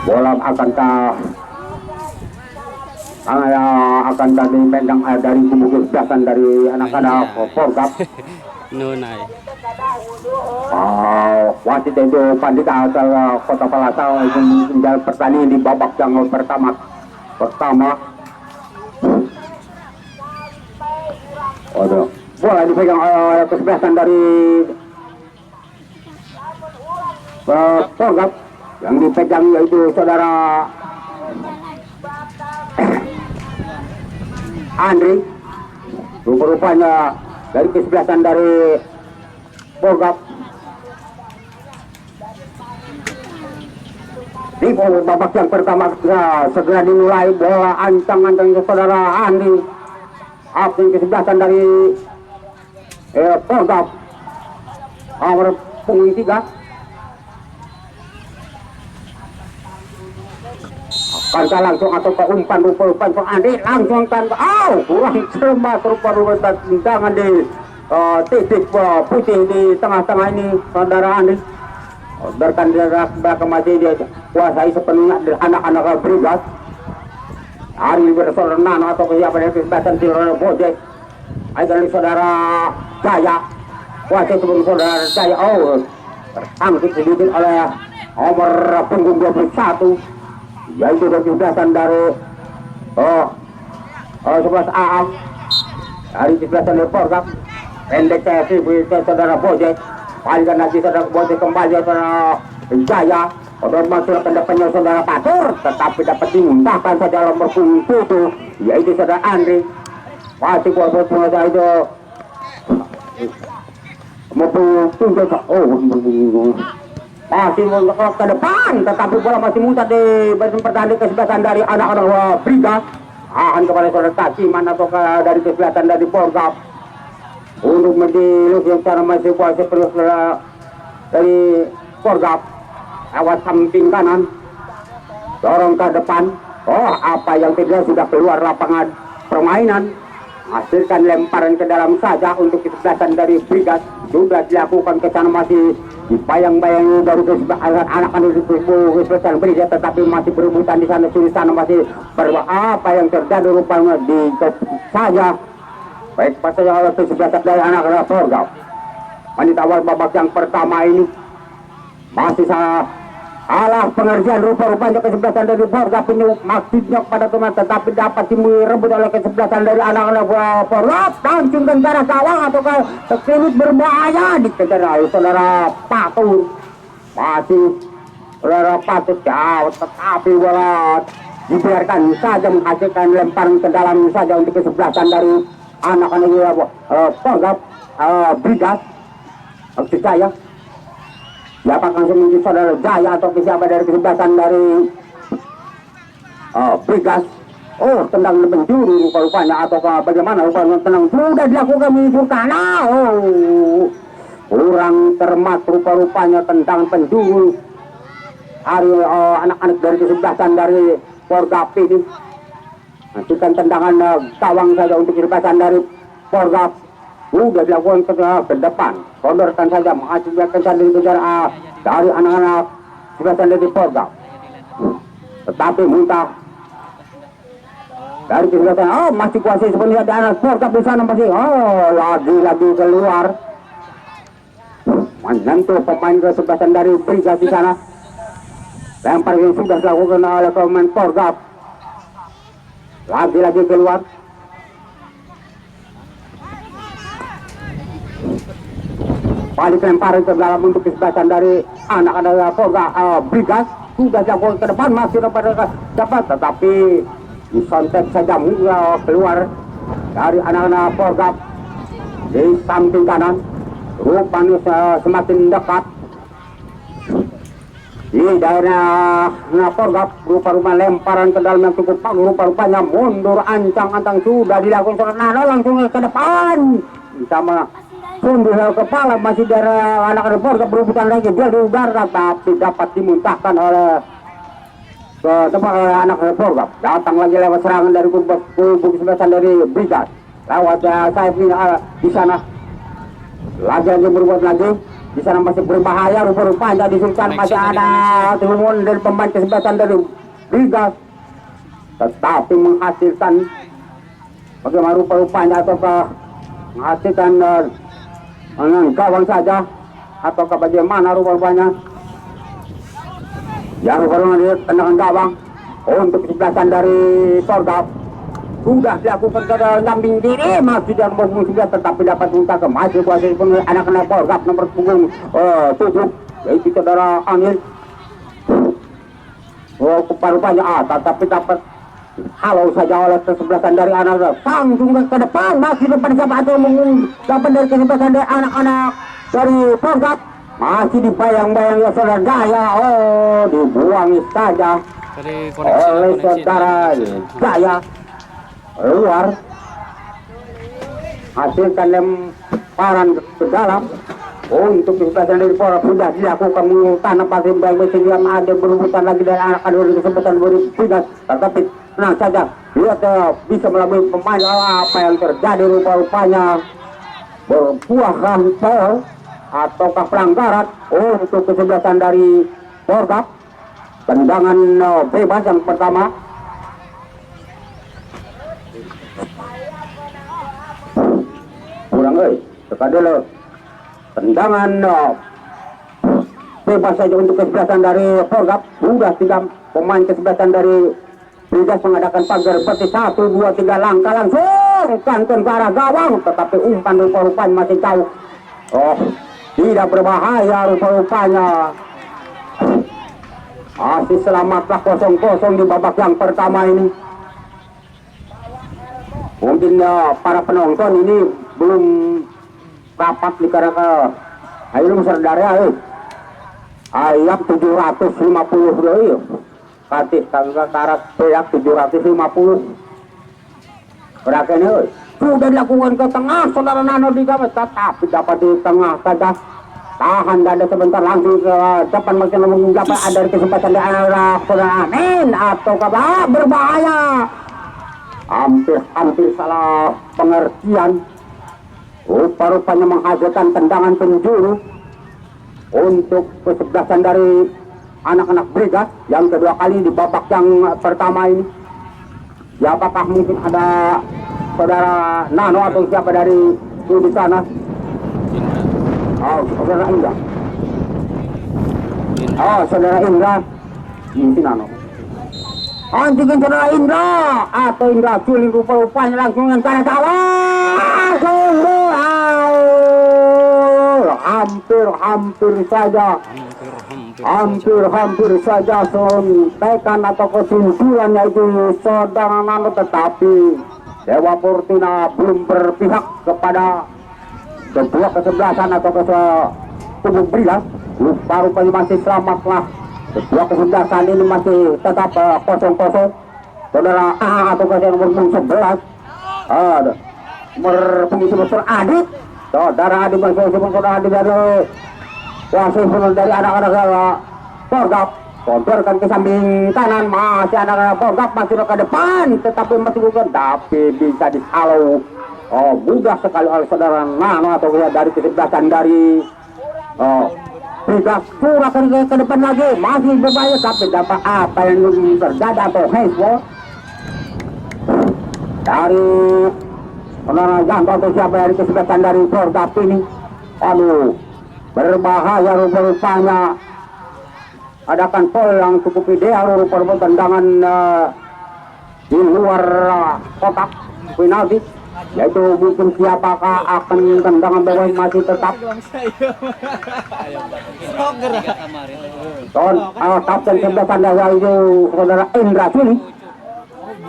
Bola akan dipendang dari kubu kesebelasan dari anak-anak Porgap. Nunai. Wasit itu Pandita asal Kota Palasau itu menjalani pertandingan di babak yang pertama. Bola dipegang kesebelasan dari Porgap, yang dipegang yaitu saudara Andri. Rupa-rupanya dari kesebelasan dari Porgap. Di babak yang pertama segera dimulai, bola ancang-ancang ke saudara Andri. Akhir kesebelasan dari Porgap. Nomor punggung 3. Kanca langsung atau ke umpan rupa-rupa Andi langsung kan kurang cermat rupa-rupa tendangan di titik putih di tengah-tengah ini saudara Andi. Orderkan belakang masih dia kuasai sepenuhnya anak-anak Brigas. Hari bersaudara Nano atau siapa dari kesebelasan Silora Bojek. Ada dari saudara Jaya, kuasai sebelum saudara Jaya tertangkap sedikit oleh nomor punggung 21, yaitu kesebelasan dari 11 Aam dari kesebelasan dari Porgap. Pendek ke saudara Bojek, balikan lagi saudara Bojek kembali saudara Jaya. Otomatis sudah pendapat saudara Patur, tetapi dapat dimuntahkan saja nomor punggung 7, yaitu saudara Andri. Masih buat saudara itu maupun masih ke depan, tetapi bola masih muncul di bagian pertandingan kesebelasan dari anak-anak Brigas. Akan kepada saudara Takiman atau dari kesebelasan dari Porgap untuk mendilus yang cara masih kuasa penuh dari Porgap. Lewat samping kanan, dorong ke depan. Apa yang tidak sudah keluar lapangan permainan, hasilkan lemparan ke dalam saja untuk kesebelasan dari Brigas. Sudah dilakukan ke sana, masih dibayang-bayangi dari kesebelasan anak-anak kesebelasan Brigas, tetapi masih berebutan di sana sini sana masih apa yang terjadi rupanya di saja. Baik pasnya oleh kesebelasan dari anak-anak Porgap. Wanita awal babak yang pertama ini masih salah pengerjaan rupa-rupanya kesebelasan dari Porgap ini maksudnya pada teman, tetapi dapat direbut oleh kesebelasan dari anak-anak Porgap. Langsung ke arah gawang atau ke sekilit berbahaya dikejar oleh saudara Patur. Masih saudara Patur jauh, tetapi bola dibiarkan saja menghasilkan lemparan ke dalam saja untuk kesebelasan dari anak-anak Porgap Brigas. Maksud saya, siapa langsung menjadi saudara Jaya atau siapa dari kesebelasan dari Brigas. Tendang penjuru rupa-rupanya atau bagaimana rupanya tendang sudah dilakukan menyusur tanah. Kurang cermat rupa-rupanya tendang penjuru hari anak-anak dari kesebelasan dari Porgap ini. Nantikan tendangan gawang saja untuk kesebelasan dari Porgap. Sudah dilakukan ke depan, sodorkan saja, mengakibatkan saja dikejar dari anak-anak kesebelasan dari Porgap. Tetapi muntah dari kesebelasan masih kuasai sepenuhnya di anak Porgap di sana masih lagi keluar menyentuh pemain kesebelasan dari Brigas di sana. Lempar yang sudah dilakukan oleh pemain Porgap, lagi keluar. Balik lemparan ke dalam untuk kesebelasan dari anak-anak Porgap Brigas. Sudah dilakukan ke depan, masih dapat, tetapi disontek saja keluar dari anak-anak Porgap di samping kanan. Rupanya semakin dekat di daerah Porgap. Rupa-rupa lemparan ke dalam yang cukup bagus, rupa-rupanya mundur ancang-ancang sudah dilakukan. Langsung ke depan sama sundul kepala, masih dari anak-anak Porgap berebutan lagi dia di udara, tapi dapat dimuntahkan oleh ke tempat anak-anak Porgap. Datang lagi lewat serangan dari kubu kesebelasan dari Brigas lewat sayap di sana. Lagi berbuat lagi di sana masih berbahaya rupa-rupanya di Sultan masih ada turun dari pemain kesebelasan dari Brigas, tetapi menghasilkan bagaimana rupa-rupanya ataukah menghasilkan dengan gawang saja ataukah bagaimana rupa-rupanya yang rupa-rupanya tendangan gawang untuk kesebelasan dari Porgap sudah dilakukan ke nyamping diri masih dan punggung 9 tetapi dapat unta ke masih kuasa anak-anak Porgap nomor punggung 7 yaitu saudara Angin. Rupanya tetapi dapat halau saja oleh kesebelasan dari anak langsung ke depan masih depan siapa atau dapat dari kesebelasan dari anak-anak dari Porgap masih dibayang-bayang ya saudara Jaya. Dibuang saja oleh saudara Jaya keluar, hasilkan lemparan ke dalam untuk kesebelasan dari Porgap sudah dilakukan tanah pasir baik sehingga ada berebutan lagi dari anak-anak dari kesempatan berpindah tetapi tenang saja lihat bisa melalui pemain apa yang terjadi rupa-rupanya berbuah foul ataukah pelanggaran untuk kesebelasan dari Porgap. Tendangan bebas yang pertama kurang sekali lo tendangan bebas saja untuk kesebelasan dari Porgap. Sudah 3 pemain kesebelasan dari Brigas mengadakan pagar seperti 1, 2, 3 langkah langsung kantun ke arah gawang tetapi umpan rupa-rupanya masih jauh. Tidak berbahaya rupa-rupanya. Masih selamatlah 0-0 di babak yang pertama ini. Mungkin para penonton ini belum rapat dikarenakan ayo saudara ayam 750 doi katis kagak karat peyak 750 berakhirnya sudah dilakukan ke tengah saudara Nano di garis tetapi dapat di tengah saja tahan dada sebentar langsung ke depan makin dapat ada kesempatan di arah saudara Amin atau kabar berbahaya hampir salah pengertian. Rupa-rupanya menghasilkan tendangan penjuru untuk kesebelasan dari anak-anak Brigas yang kedua kali di babak yang pertama ini. Apakah mungkin ada saudara Nano atau siapa dari di sana? Saudara Indra. Saudara Indra. Ini Nano. Anjingin saudara Indra atau Indra Suling rupa-rupanya langsung ke arah gawang. Hampir saja sontekan atau kesimpulan yaitu saudara Nano tetapi Dewa Fortuna belum berpihak kepada kedua kesebelasan atau kubu Brigas. Rupa-rupanya masih selamatlah kedua kesebelasan ini masih tetap 0-0. Saudara atau kasih nomor 11 nomor pengisi besar Adit saudara Adit saudara Adit dari kuasa dari anak-anak Porgap kontorkan ke samping kanan masih anak-anak Porgap masih ke depan tetapi masih bukan tapi bisa dihalau mudah sekali oleh saudara Nano atau dari kesebelasan dari Brigas curah ke depan lagi masih berbahaya tapi dapat apa yang terjadi atau heswo dari saudara Janto atau siapa dari kesebelasan dari Porgap ini. Berbahaya rupanya adakan foul yang cukup ideal rupa-rupanya tendangan di luar kotak penalti yaitu mungkin siapakah akan tendangan bawah masih tetap kapten kesebelasan yaitu saudara Indra Suling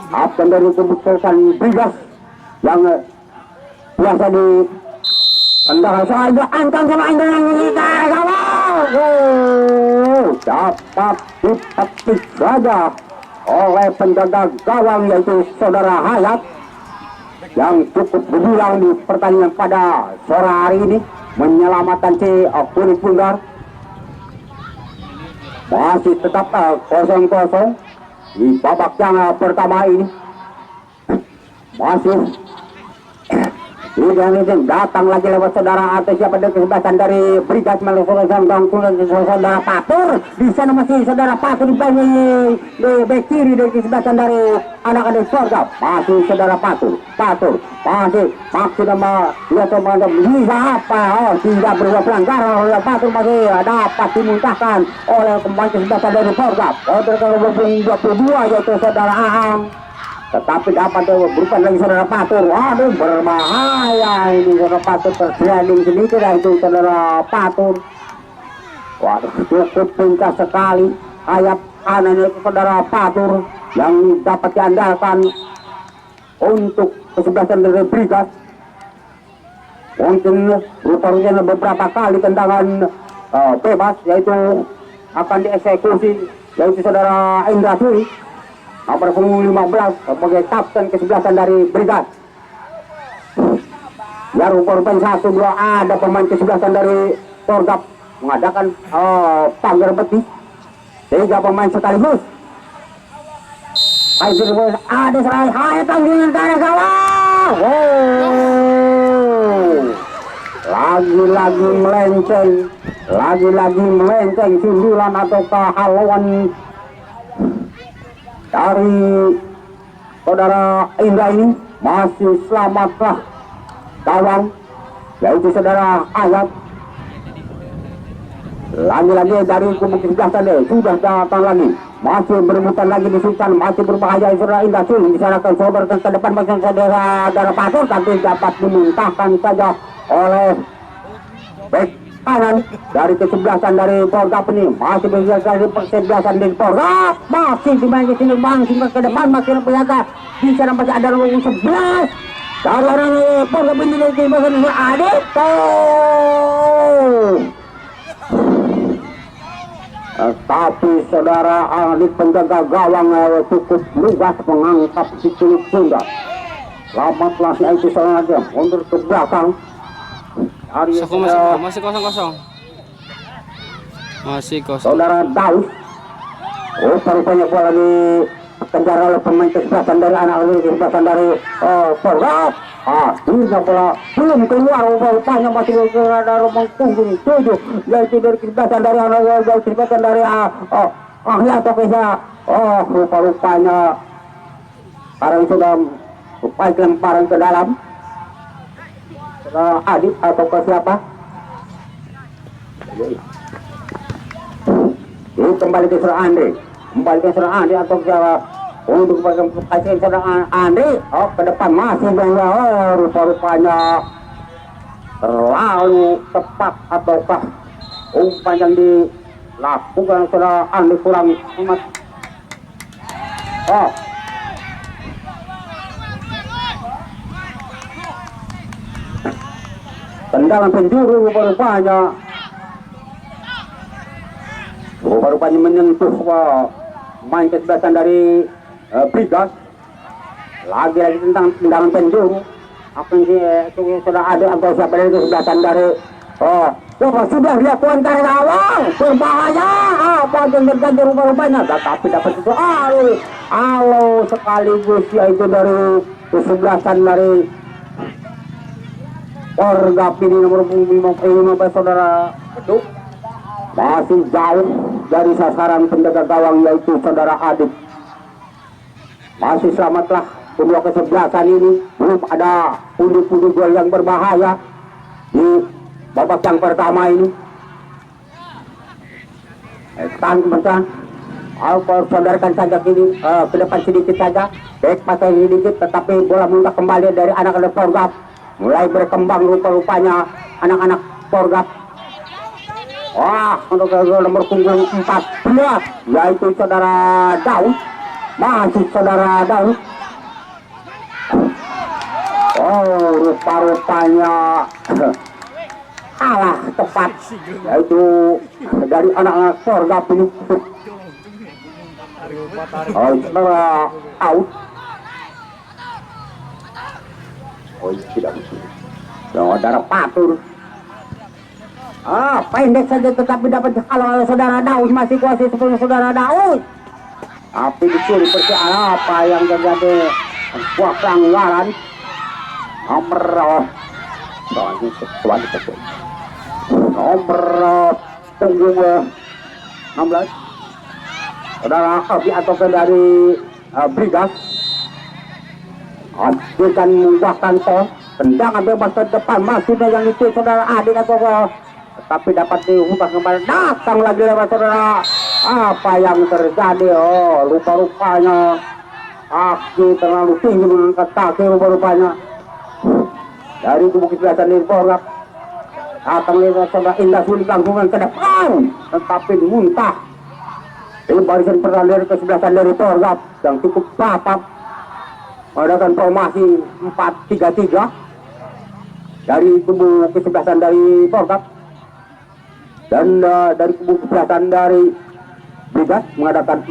kapten dari kesebelasan Brigas yang biasa di tendangan saja angkat sama Indra yang kita dapat dipetik saja oleh penjaga gawang yaitu saudara Hayat yang cukup berjuang di pertandingan pada sore hari ini menyelamatkan si kulit bundar. Masih tetap 0-0 di babak yang pertama ini. Masih Ini datang lagi lewat saudara atau siapa dari kesebelasan dari Brigas melakukan saudara Patur. Di sana masih saudara Patur di back kiri dari kesebelasan dari anak-anak Sorga. Masih saudara Patur masih maksud nama dia coba bisa apa? Oh, tidak berbuat pelanggaran oleh Patur, masih dapat dimuntahkan oleh pemain kesebelasan dari Sorga. Order ke-22 yaitu saudara Ahang. Tetapi dapat bukan lagi saudara Patur. Waduh, berbahaya ini saudara Patur, terjadi sedikit itu saudara Patur. Waduh, cukup pintar sekali sayap kanannya itu saudara Patur yang dapat diandalkan untuk kesebelasan dari Brigas. Mungkin rupa-rupanya beberapa kali tendangan bebas yaitu akan dieksekusi yaitu saudara Indra Suri nomor 15 sebagai kapten kesebelasan dari Brigas. Ya, rupa-rupanya 1-2 ada pemain kesebelasan dari Porgap mengadakan pagar betis 3 pemain sekaligus. Ada serai hai tanggungan ke arah gawang. Lagi-lagi melenceng sundulan atau kehalauan dari saudara Indra ini. Masih selamatlah gawang yaitu saudara Ayat. Lagi-lagi dari kubu kesebelasan sudah datang lagi, masih berebutan lagi di Sultan, masih berbahaya saudara Indra Sul diserahkan soberkan ke depan bagi saudara Patur, tapi dapat dimuntahkan saja oleh back kanan dari kesebelasan dari Porgap ini. Masih bergerak dari kesebelasan dari Porgap, masih dimainkan sini bang ke depan, masih berjaga di sana, masih ada nomor 11 dari orang Porgap ini dari kesebelasan Adito. Tapi saudara ahli penjaga gawang cukup lugas mengangkat si kulit tunggal. Selamatlah si Aisyah saudara mundur ke belakang. Masih kosong. Saudara Daus. Rupanya bola dikejar oleh pemain kesebelasan dari anak-anak kesebelasan dari Porgap. Akhirnya bola belum keluar, rupanya masih ada rombong punggung 7 yaitu dari kesebelasan dari anak-anak kesebelasan dari ahli atau kisah. Rupanya sekarang sudah upaya lemparan ke dalam. Adit atau ke siapa? Ini kembali ke Saudara Andre, atau siapa? Untuk pasien Saudara Andre. Ke depan masih rupa-rupanya terlalu tepat ataukah umpan yang dilakukan Saudara Andre kurang amat. Tendangan penjuru rupa-rupanya menyentuh main kesebelasan dari Brigas. Lagi-lagi tentang tendangan penjuru. Apa yang sudah ada atau siapa dari kesebelasan dari sudah dilakukan dari awal, berbahaya. Apa yang terjadi rupa-rupanya, tapi dapat itu halo sekaligus yaitu dari kesebelasan dari Porgap ini nomor 15 saudara Peduk. Masih jauh dari sasaran penjaga gawang yaitu saudara Adit. Masih selamatlah kedua kesebelasan ini. Belum ada pundi-pundi gol yang berbahaya di babak yang pertama ini. Teman-teman, saudarakan saja kini ke depan sedikit saja. Baik pasal sedikit, tetapi bola muntah kembali dari anak-anak Porgap. Mulai berkembang rupa-rupanya anak-anak Porgap. Untuk nomor punggung 14 yaitu saudara Daud. Masih saudara Daud. Rupa-rupanya kalah tepat yaitu dari anak-anak Porgap ini. Saudara out. Tidak betul. Saudara Patur. Pendek saja tetapi dapat kalau saudara Daud, masih kuasai sepenuhnya saudara Daud. Tapi dicuri apa yang terjadi? Sebuah pelanggaran nomor nomor punggung 16 saudara Abi atau dari Brigas akan memudahkan tendangan bebas ke depan maksudnya yang itu saudara Adik atau tapi dapat diubah kembali datang lagi lewat saudara. Apa yang terjadi? Oh, rupa-rupanya kaki terlalu tinggi mengangkat kaki rupa-rupanya dari tubuh kesebelasan dari Borgap. Datang lewat saudara Indah sulit langsungan ke depan tetapi dimuntah di barisan pertandingan kesebelasan dari Borgap yang cukup rapat mengadakan formasi 4-3-3 dari tubuh kesebelasan dari Borgap dan dari tubuh kesebelasan dari Brigas mengadakan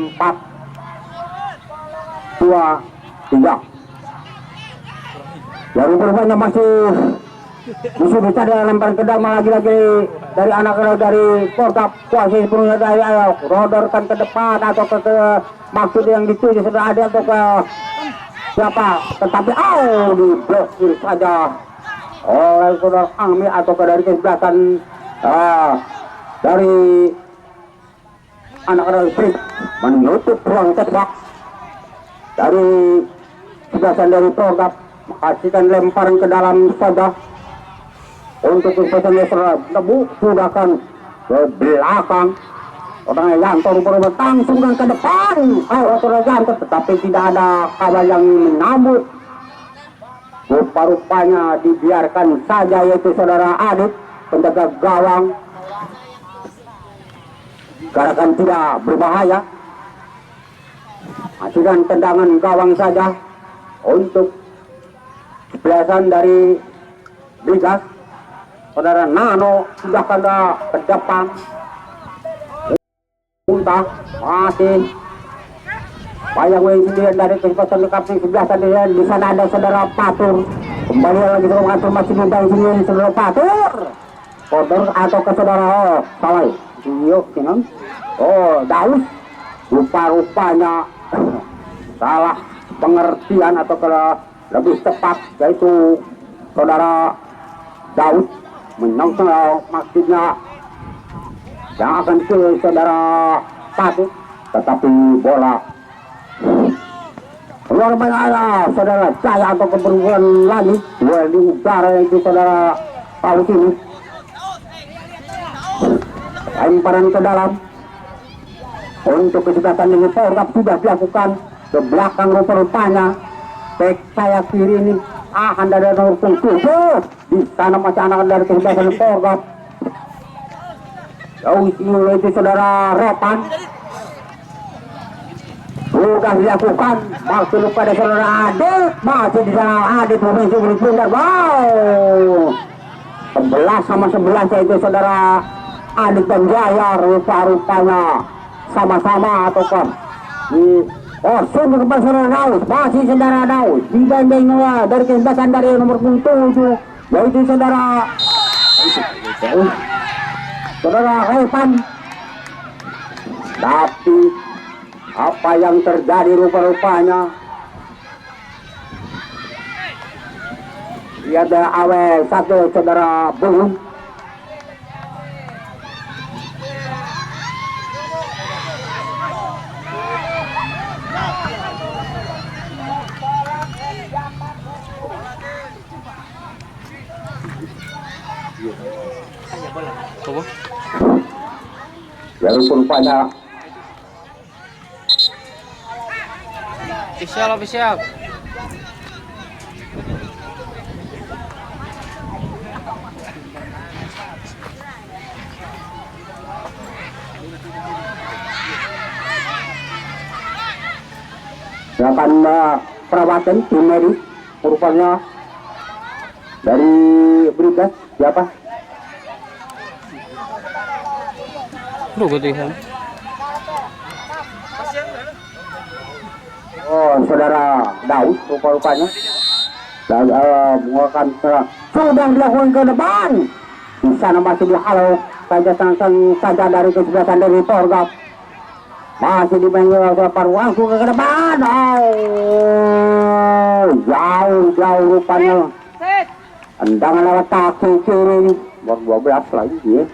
4-2-3. Yang rupanya masih disuruh ada lempar kedal lagi-lagi dari anak dari Borgap kuasa sepenuhnya dari rodorkan ke depan atau ke maksud yang dituju sudah ada atau ke siapa tetapi diblokir saja oleh saudara Ami atau ke dari kesebelasan dari anak dari Brik menutup ruang tembak dari kesebelasan dari Borgap menghasilkan lemparan ke dalam saja untuk kesebelasan Lebu sudahkan ke belakang orang Yanto berubah langsung ke depan saudara Yanto tetapi tidak ada kabar yang menyambut rupa-rupanya dibiarkan saja yaitu saudara Adit penjaga gawang gerakan tidak berbahaya hasilkan tendangan gawang saja untuk kesebelasan dari Brigas. Saudara Nano sudah ke depan muntah masih bayang sendirian dari kesempatan dekapnya kesebelasan di sana ada saudara Patur kembali lagi ke mengatur masih muda sini saudara Patur kotor atau ke saudara Sawai yuk sinon Daus rupa-rupanya salah pengertian atau ke lebih tepat yaitu saudara Daus menyongsong maksudnya yang akan ke saudara Patur tetapi bola luar biasa saudara Jaya atau keberuntungan lagi di udara itu saudara Paulus ini lemparan ke dalam untuk kesempatan yang Borgap sudah dilakukan ke belakang rupa-rupanya back saya kiri ini Anda dari nomor 7 di sana masih anak dari kesempatan Borgap jauh itu saudara Repan sudah dilakukan masih lupa dari saudara Adit masih di sana Adit memiliki benar wow 11 sama 11 yaitu saudara Adit dan Jaya rupa-rupanya sama-sama ataukah sungguh kepada saudara Daus masih saudara Daus dibanding dari kesempatan dari nomor 7 yaitu saudara Repan tapi apa yang terjadi rupa-rupanya ada awal satu saudara Bung walaupun pada official akan perawatan tim medis rupanya dari Brigas siapa? Saudara Daus rupa-rupanya dan mengeluarkan sudah dilakukan ke depan di sana masih dihalau saja dari kesebelasan dari Borgap masih dimainkan oleh Parwangku ke depan jauh rupanya Tendangan lewat kaki kiri buat 12 lagi ya.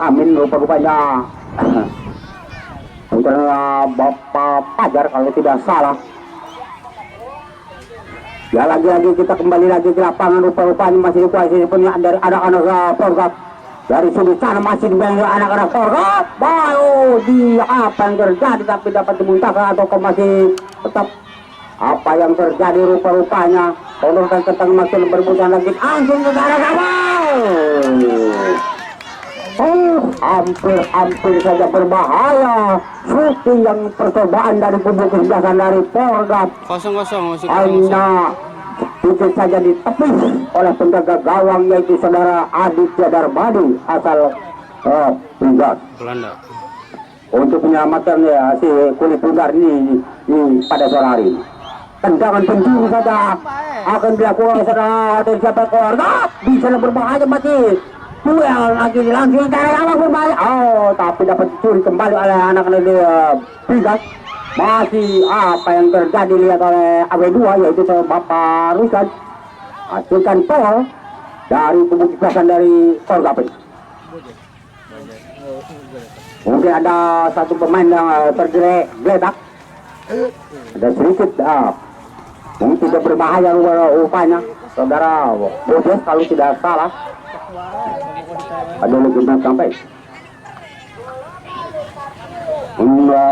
Amin rupa-rupanya bukan Bapak Pajar kalau tidak salah. Ya lagi-lagi kita kembali lagi ke lapangan, rupa-rupanya masih dikuasai punya dari anak-anak Porgap. Dari sudut sana masih dibangun anak-anak Porgap. Baru di apa yang terjadi, tapi dapat dimuntahkan atau masih tetap apa yang terjadi rupa-rupanya. Tolongkan ketang makin berbutan lagi langsung ke arah gawang. Hampir saja berbahaya. Shooting yang percobaan dari kubu kesebelasan dari Porgap. Hanya sedikit saja ditepis oleh penjaga gawang, yaitu saudara Aditya Darbadi asal Pringgas Belanda. untuk menyelamatkan ya, si kulit pulgar ini pada sore hari ini. Tendangan penjuru saja akan dilakukan oleh saudara dari siapa Porgap. Bisa berbahaya mati. Duel lagi langsung ke arah berbahaya. Tapi dapat dicuri kembali oleh anak-anak di Pringgas. Masih apa yang terjadi lihat oleh AW2, yaitu Bapak Ruslan. Hasilkan foul dari pembukaan dari Porgap. Mungkin ada satu pemain yang tergeletak. Ada sedikit mungkin tidak berbahaya rupanya saudara Bodes kalau tidak salah. Ada lebih sampai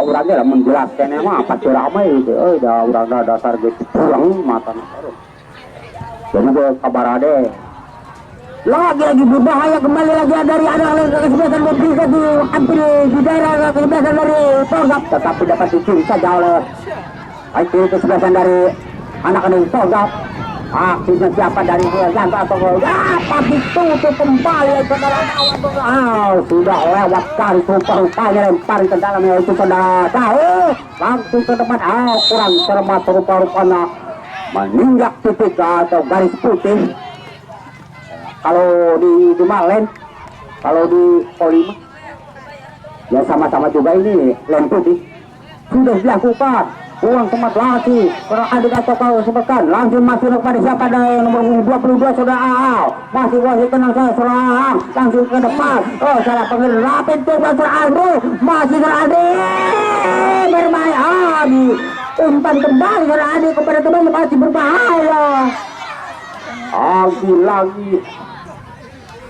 orangnya lah menjelaskan emang apa ceramah itu, dah orang dah dasar gitu kurang mata naruh. Jadi ke kabar ada lagi berbahaya kembali lagi dari anak-anak kesebelasan Pringgas di hampir di daerah kesebelasan dari Porgap, tetapi dapat dicuri saja oleh itu kesebelasan dari anak-anak Porgap. Akhirnya siapa dari Janto atau dapat ditutup kembali saudara kawan. Sudah lewat kali rupa-rupanya lempar ke dalam, yaitu saudara tahu langsung ke depan. Kurang cermat rupa-rupanya menginjak titik atau garis putih. Kalau di Malen, kalau di Polima ya sama-sama juga ini lem putih sudah dilakukan. Uang tempat lagi adik atau kau sebutkan langsung masuk kepada siapa dari nomor 22 saudara masih tenang saya serang langsung ke depan. Salah pengen rapid tuh Andrew masih terade berbahaya umpan kembali terade kepada teman masih berbahaya lagi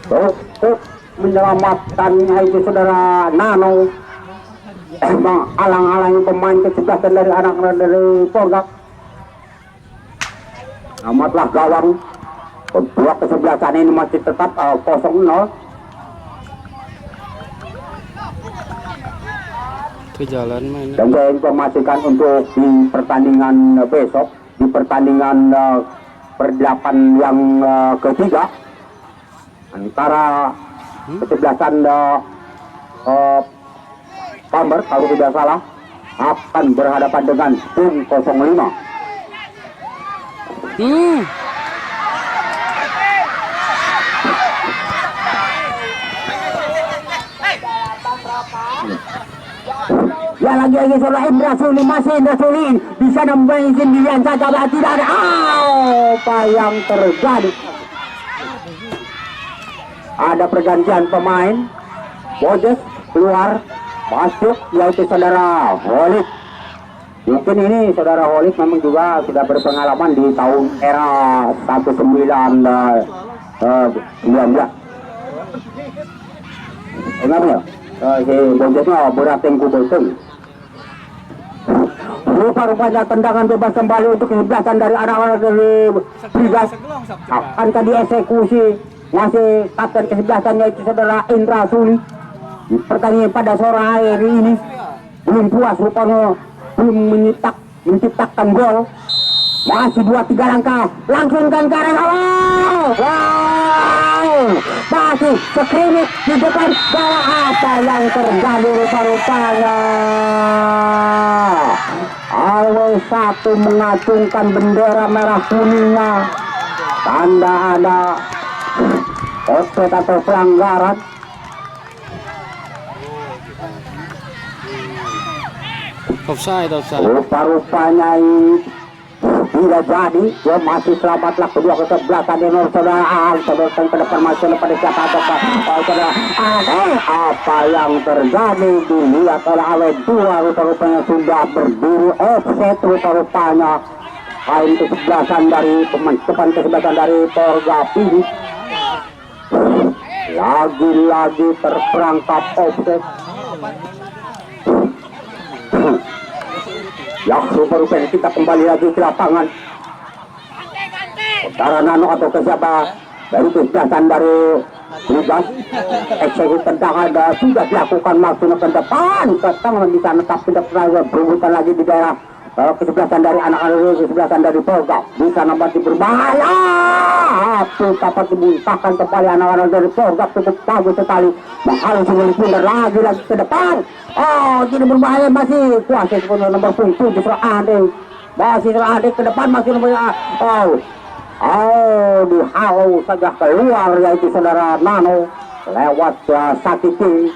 untuk menyelamatkan itu saudara Nano. Emang alang-alang pemain kesebelasan dari anak-anak dari Porgap. Amatlah gawang kedua kesebelasan ini masih tetap 0-0. Ke jalan main. Dan saya informasikan untuk di pertandingan besok, di pertandingan perdelapan yang ketiga antara kesebelasan Pamber kalau tidak salah akan berhadapan dengan tim 05. Ya lagi-lagi saudara Indra Sulin, masih Indra Sulin bisa nembak sendirian saja, tidak ada apa yang terjadi. Ada pergantian pemain. Bodes keluar, masuk yaitu saudara Holik. Mungkin ini saudara Holik memang juga sudah berpengalaman di tahun era 1919. Kenapa ya? Si Bojotnya berat yang kuboseng. Rupa-rupanya tendangan bebas kembali untuk kesebelasan dari anak-anak dari Pringgas akan dieksekusi. Masih kapten kesebelasannya itu saudara Indra Suli. Di pertandingan pada sore hari ini belum puas rupanya, belum menciptakan gol. Masih 2-3 langkah, langsungkan ke arah gawang. Masih sekrimit di depan gawang. Apa yang terjadi rupa-rupanya? AW1 mengacungkan bendera merah kuningnya, tanda ada offside atau pelanggaran. Offside, offside. Rupa-rupanya tidak jadi, ya masih selamatlah kedua kesebelasan nomor saudara teruskan ke depan masuk pada siapa ataukah saudara ada apa yang terjadi dilihat oleh awet dua rupa-rupanya sudah berdiri offset rupa-rupanya kain kesebelasan dari pemain depan kesebelasan dari Porgapi lagi-lagi terperangkap offset. Ya, rupa-rupanya kita kembali lagi ke lapangan. Saudara Nano atau ke siapa dari kesebelasan dari Lugas eksekusi tendangan sudah dilakukan maksudnya ke depan tangan di sana tapi tidak pernah berebutan lagi di daerah kesebelasan dari anak-anak kesebelasan dari Polga di sana masih berbahaya dapat dimuntahkan kembali anak-anak dari Polga cukup bagus sekali harus menghindar lagi ke depan. Oh, jadi berbahaya masih kuasa sepenuhnya nomor 7 Serang Ade masih Serang Ade ke depan masih nomor dihalau saja keluar yaitu saudara Nano lewat Sakiti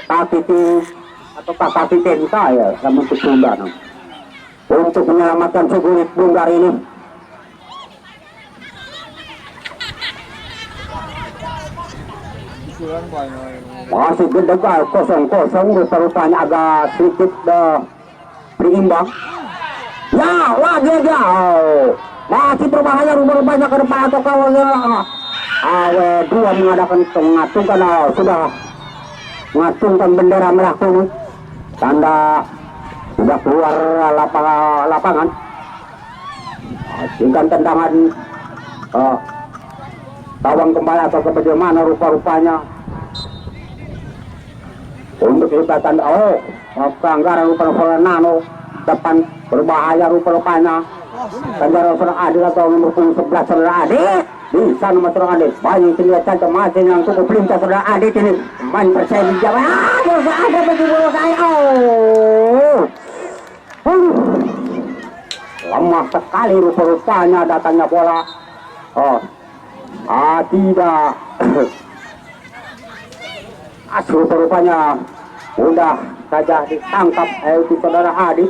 atau Sakiti saya namun ketunda untuk menyelamatkan segurit bunggar ini. Masih gedegal 0-0 rupa-rupanya agak sedikit berimbang. Ya lagi aja masih berbahaya rupa-rupanya ke depan atau kawannya awe dua mengadakan mengacungkan sudah mengacungkan bendera merah kuning tanda sudah keluar lapangan dengan tendangan tawang kembali atau ke bagaimana rupa-rupanya untuk kesempatan pelanggaran rupa-rupanya Nano depan berbahaya rupa-rupanya Kanjara Serang Ade atau nomor 11 Serang Ade di sana nomor Serang Ade banyak kelihatan masih yang cukup pelintas Serang Ade ini main percaya di Jawa ada bagi bola saya lemah sekali rupa-rupanya datangnya bola tidak rupa-rupanya mudah saja ditangkap itu saudara Adi.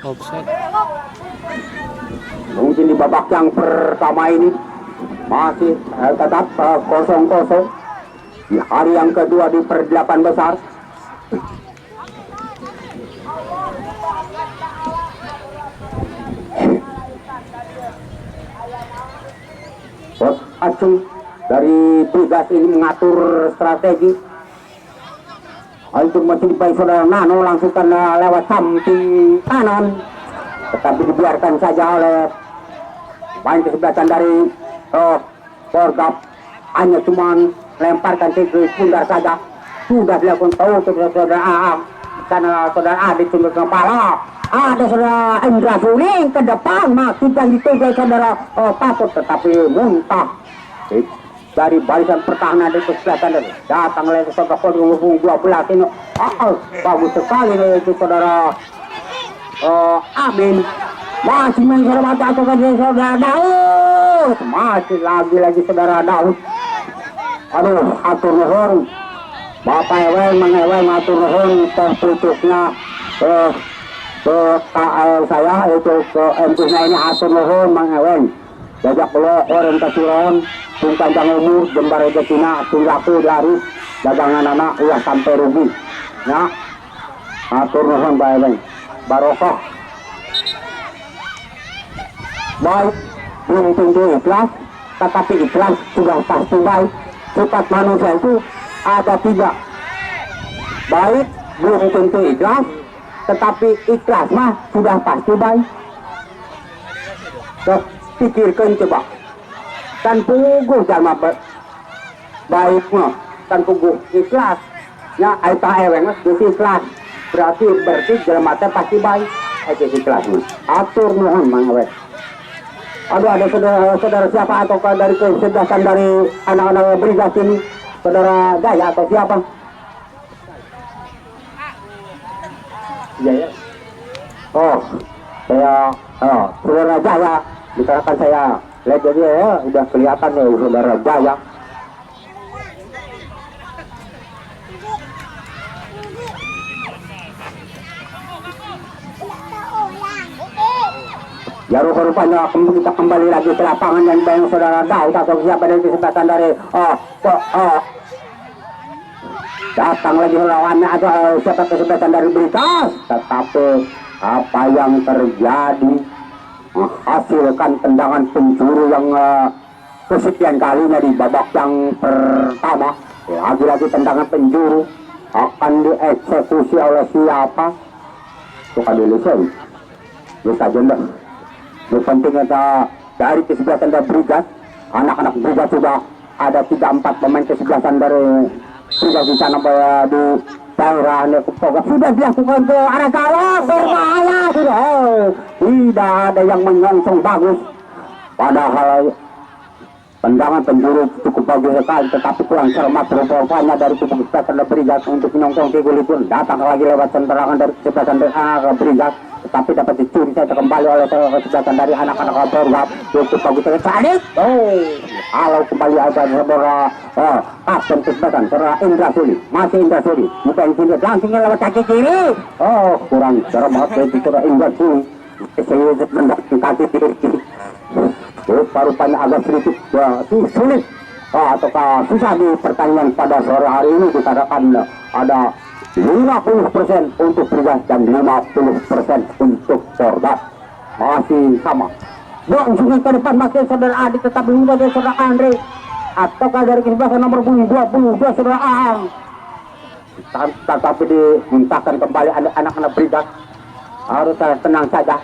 Offside. Mungkin di babak yang pertama ini masih tetap 0-0 di hari yang kedua di per-8 besar. Bos Acung dari tugas ini mengatur strategi untuk masih dipakai saudara Nano langsungkan lewat samping kanan tetapi dibiarkan saja oleh main kesebelasan dari Porgap hanya cuman lemparkan ke pundar saja sudah dilakukan tahu saudara Aam karena saudara Adit sumber kepala ada saudara Indra Suling ke depan maksud yang dituju saudara Patut tetapi muntah dari barisan pertahanan di kesebelasan datang oleh saudara Polri 12 ini bagus sekali itu saudara Amin masih menghormati atau saudara Daud masih lagi saudara Daud aduh atur nuhun Bapak Eweng mengeweng atur nuhun terputusnya saya itu ke MT-nya ini atur nuhun mengeweng jajak lo orientasi ron tung panjang umur jembar Cina tung laku laris dagangan anak ulah sampai rugi ya atur nuhun Pak Eweng barokah baik belum tentu ikhlas tetapi ikhlas sudah pasti baik sifat manusia itu ada tiga baik belum tentu ikhlas tetapi ikhlas mah sudah pasti baik. Pikirkan coba dan puguh sama baik mah dan puguh ikhlas ya aita eweng mas ikhlas berarti jelema teh pasti baik aja ikhlas mah atur nuhun mang we. Aduh ada saudara siapa atau dari kesebelasan dari anak-anak Brigas ini saudara Jaya atau siapa Jaya saya saudara Jaya dikatakan saya lihat jadi ya udah kelihatan ya saudara Jaya Ya rupa-rupanya kita kembali lagi ke lapangan dan bayang saudara tahu atau siapa dari kesempatan dari datang lagi lawannya atau siapa kesempatan dari Brigas, tetapi apa yang terjadi menghasilkan tendangan penjuru yang kesekian kalinya di babak yang pertama. Lagi-lagi tendangan penjuru akan dieksekusi oleh siapa? Suka dulu sih, bisa jendah. Yang penting ada dari kesebelasan dari Brigas, anak-anak Brigas sudah ada 3-4 pemain kesebelasan dari Brigas di sana di daerah Nepal sudah dilakukan ke arah gawang, berbahaya sudah. Tidak ada yang menyongsong bagus, padahal tendangan penjuru cukup bagus sekali, tetapi kurang cermat rupanya dari tubuh kesebelasan dari Brigas untuk menyongsong ke gol itu. Datang lagi lewat tendangan dari kesebelasan dari Brigas, tetapi dapat dicuri saja kembali oleh kesebelasan dari anak-anak Borgap. Cukup bagus sekali. Kalau kembali ada saudara kapten kesebelasan saudara Indra Suli, masih Indra Suli, bukan sini langsung lewat kaki kiri. Kurang cermat itu saudara Indra Suli. Saya mendapatkan kaki kiri. Rupanya agak sedikit sulit ataukah susah di pertandingan pada sore hari ini, dikatakan ada 50% untuk Brigas dan 50% untuk Porda. Masih sama langsung ke depan masih saudara Adi, tetapi mudah dari saudara Andre ataukah dari kesebelasan nomor 22 saudara Ahang, tetapi dimuntahkan kembali anak-anak Brigas. Harus tenang saja,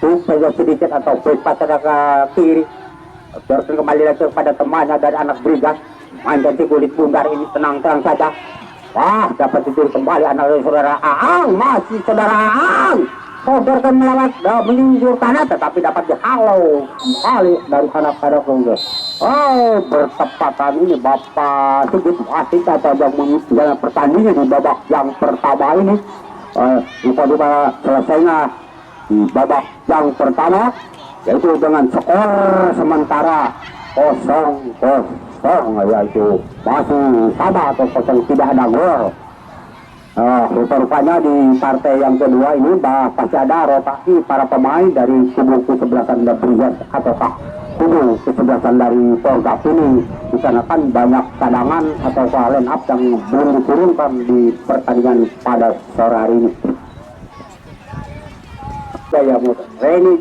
saja sedikit atau bebas ke kiri, terus kembali lagi kepada temannya dari anak Brigas. Mainkan si kulit bundar ini tenang-tenang saja. Wah, dapat tidur kembali anak dari saudara Aang, masih saudara Aang sodorkan melewat menyinjur tanah, tetapi dapat dihalau kembali dari anak-anak Brigas. Bertepatan ini Bapak Sigit masih saja yang menjalankan pertandingan di babak yang pertama ini. Lupa selesainya di babak yang pertama, yaitu dengan skor sementara 0-0, yaitu masih sama atau kosong, tidak ada gol. Rupanya di partai yang kedua ini pasti ada rotasi para pemain dari kubu kesebelasan dari Brigas ataukah kubu kesebelasan dari Porgap ini, dikarenakan banyak cadangan atau line up yang belum diturunkan di pertandingan pada sore hari ini. Reni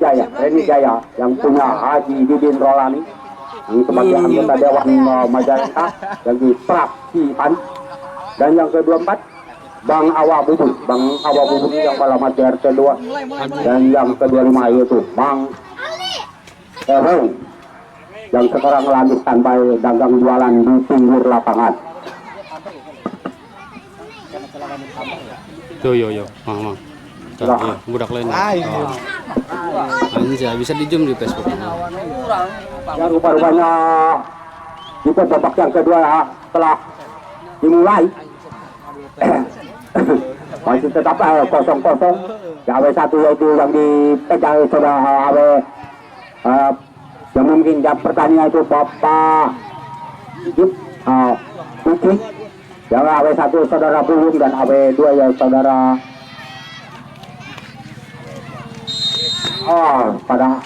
Jaya yang punya Haji Didin Rolani yang sebagai anggota Dewan Majalengka yang di Praksipan, dan yang ke-24 Bang Awa Bubun yang alamat RT 2, dan yang ke-25 yaitu Bang Ereng yang sekarang lagi standby dagang jualan di pinggir lapangan. Yo, mang. Iya, budak lain. Anjay, bisa di zoom di Facebook. Ya, rupanya itu babak yang kedua telah dimulai. Masih tetap 0-0. KW1 yaitu yang dipegang saudara yang mungkin jam pertandingan itu Bapak Putri, yang AW1 saudara Bulung, dan AW2 ya saudara pada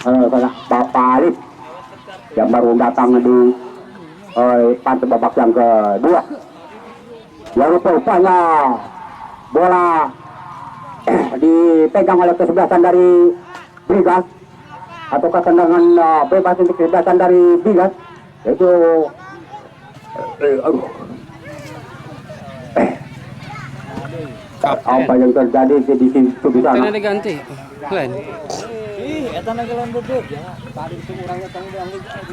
Bapak Alif yang baru datang di pantai babak yang kedua. Yang rupanya bola dipegang oleh kesebelasan dari Brigas atau tendangan bebas untuk kesebelasan dari Brigas, yaitu apa yang terjadi di situ di sana. Ada ganti lain. Eta nagelan bebek ya. Tadi itu orangnya tanggung ganti.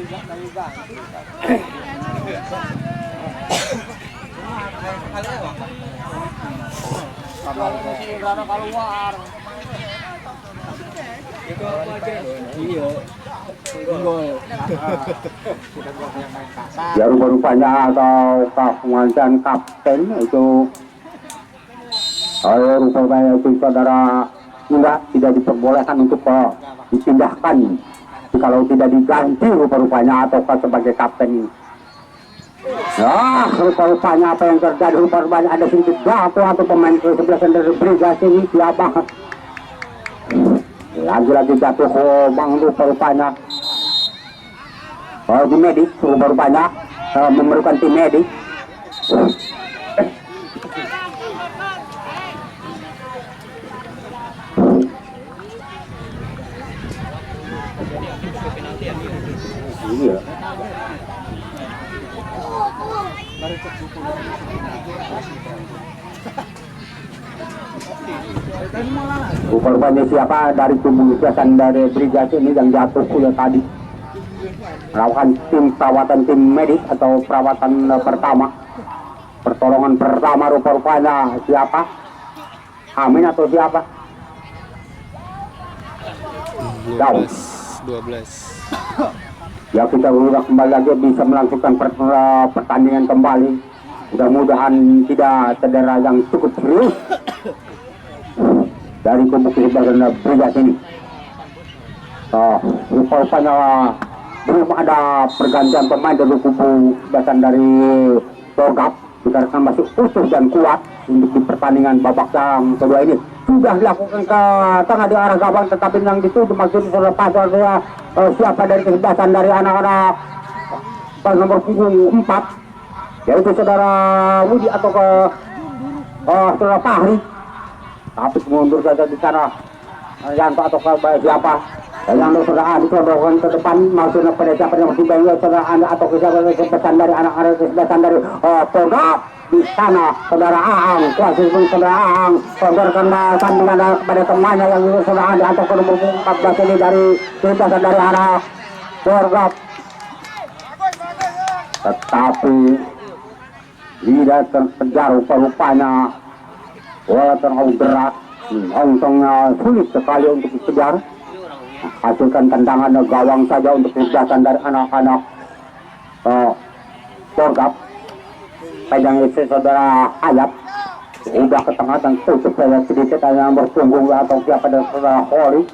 Kalau masih rada keluar. Itu apa aja? Iya. Ya rupanya atau pengajian kapten itu rupanya itu saudara tidak diperbolehkan untuk dipindahkan kalau tidak diganti rupanya ataukah sebagai kapten. Rupanya apa yang terjadi, rupanya ada sedikit jatuh atau pemain kesebelasan dari Brigas ini siapa Lagi-lagi jatuh ke Bang rupanya. Tim medis rupanya memerlukan tim medis. Iya. Rupanya siapa dari tubuh Jason dari Brigas ini yang jatuh kuliah tadi melakukan tim perawatan tim medis atau perawatan pertama, pertolongan pertama. Rupanya siapa? Amin atau siapa? 12 12. Ya kita udah kembali lagi bisa melangsungkan pertandingan kembali. Mudah-mudahan tidak cedera yang cukup serius dari kubu kesebelah Brigas ini. Rupanya belum ada pergantian pemain dari kubu basan dari Porgap dikarenakan masih utuh dan kuat untuk di pertandingan babak yang kedua ini. Sudah dilakukan ke tengah di arah gawang, tetapi yang dituju maksudnya sudah pasal siapa dari kesebelasan dari anak-anak nomor punggung 4, yaitu saudara Wudi atau ke saudara Fahri. Tapi mundur saja di sana Yanto atau ke siapa yang saudara disodorkan ke depan, maksudnya pada siapa yang masih banyak saudara Anda atau ke siapa kesebelasan dari anak-anak kesebelasan dari Porgap. Di sana saudara Aang, kuasa saudara Aang sodorkan sambungan kepada temannya yang saudara Anda atau ke nomor 14 ini dari kesebelasan dari anak Porgap. Tetapi tidak terkejar rupanya bola terlalu berat, sulit sekali untuk dikejar. Hasilkan tendangan gawang saja untuk kesebelasan dari anak-anak Porgap. Pegang isi saudara Hayat udah ke tengah dan tutup saya sedikit yang berpunggung atau siapa dari saudara Holly.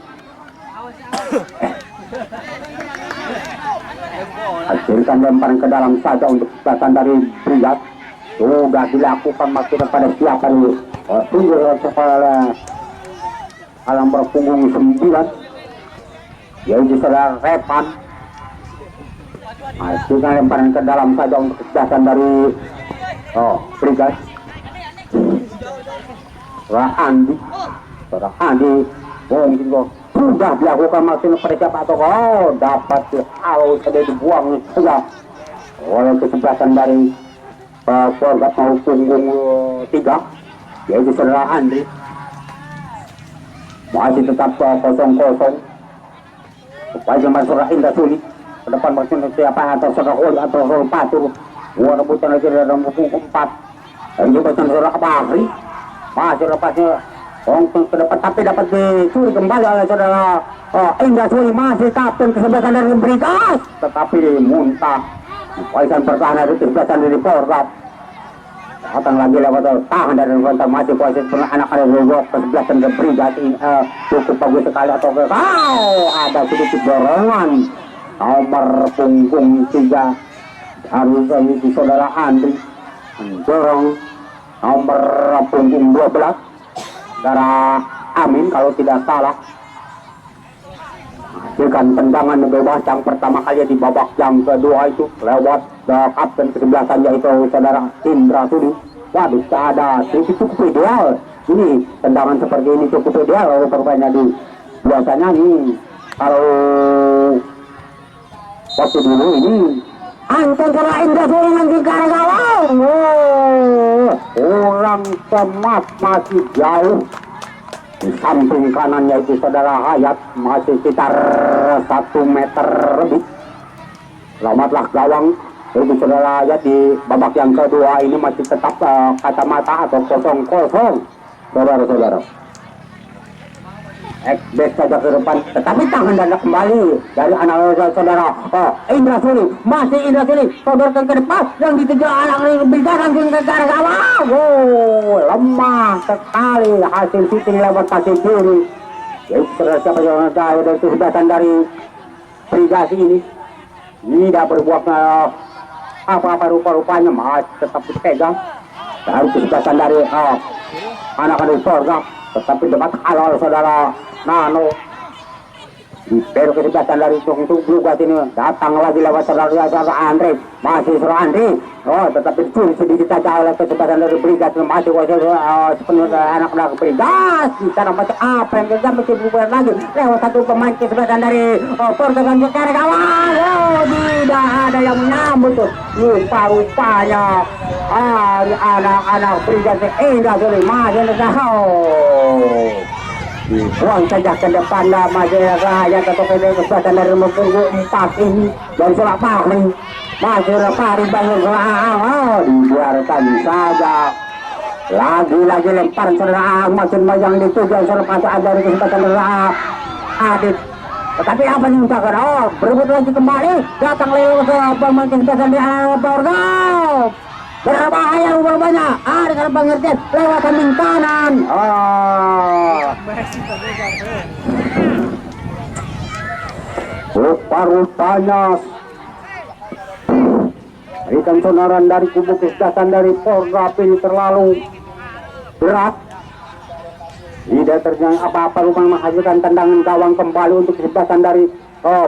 Hasilkan lemparan ke dalam saja untuk kesebelasan dari Brigas. Sudah dilakukan maksudnya pada siapa dulu. Tunggu oleh alam berpunggung 9, yaitu saudara Repan. Hasilkan lemparan ke dalam saja untuk kesebelasan dari Brigas. Andi mungkin sudah dilakukan maksudnya pada siapa atau dapat kalau sudah dibuang saja oleh kesebelasan dari Porgap mau punggung 3, yaitu saudara Andri. Masih tetap 0-0. Supaya zaman saudara Indah Suli ke depan maksudnya siapa atau saudara Oli atau saudara Patur. Gua rebutan lagi dari nomor 4 dan juga saudara Fahri. Masih lepasnya ke depan tapi dapat dicuri kembali oleh saudara Indah Suli. Masih kapten kesebelasan dari Brigas, tetapi muntah. Waisan pertahanan dari kesebelasan dari Porgap. Datang lagi lewat tahan dari kontak masih kuasa anak-anak Rogok kesebelasan dari Brigas ini cukup bagus sekali atau ada sedikit dorongan nomor punggung 3 harus di saudara Andri dorong nomor punggung 12 saudara Amin kalau tidak salah. Hasilkan tendangan bebas yang pertama kali di babak yang kedua itu lewat kapten kesebelasan yaitu saudara Indra Sudi. Waduh, ada cukup ideal ini tendangan seperti ini, cukup ideal rupanya di biasanya nih kalau waktu dulu ini Anton saudara Indra Sudi nanti ke arah gawang. Orang Semas masih jauh. Di samping kanannya itu saudara Hayat masih sekitar 1 meter lebih. Selamatlah gawang itu saudara Hayat di babak yang kedua ini masih tetap kacamata atau 0-0 saudara-saudara. Back saja ke depan, tetapi tangan dada kembali dari anak saudara Indra Suli. Masih Indra Suli sodorkan ke depan yang dikejar anak Brigas langsung ke arah gawang. Lemah sekali hasil shooting lewat kaki kiri. Jadi siapa yang dari kesebelasan dari Brigas ini tidak berbuat apa-apa rupa-rupanya, masih tetap dipegang dari kesebelasan dari anak-anak Porgap. Tetapi dapat halal saudara Nano Pero kesebelasan dari untuk Blugas ini datang lagi lewat saudara Andre, masih saudara Andre. Oh, tetapi dicuri sedikit saja oleh kesebelasan dari Brigas, masih sepenuh anak-anak Brigas. Di sana macam apa yang kerja masih berubah lagi lewat satu pemain kesebelasan dari Portugal ke kawan. Oh, tidak ada yang menyambut tuh. Rupa-rupanya anak-anak Brigas enggak boleh masih buang saja ke depan Majaya atau kesempatan dari nomor 4 ini dan Surat Pahli masih Pahli bangun dibiarkan saja lagi-lagi lempar saudara makin banyak dituju selepas ada dari kesempatan saudara Adit, tetapi apa yang diucapkan? Oh, berebut lagi kembali datang lewat ke pemain kesempatan di Borgau. Berbahaya rupanya, ada kalau pengertian lewat samping kanan. Rupa-rupanya berikan sonaran dari kubu kesehatan dari Porgap ini terlalu berat. Tidak terjadi apa-apa, rumah menghasilkan tendangan gawang kembali untuk kesehatan dari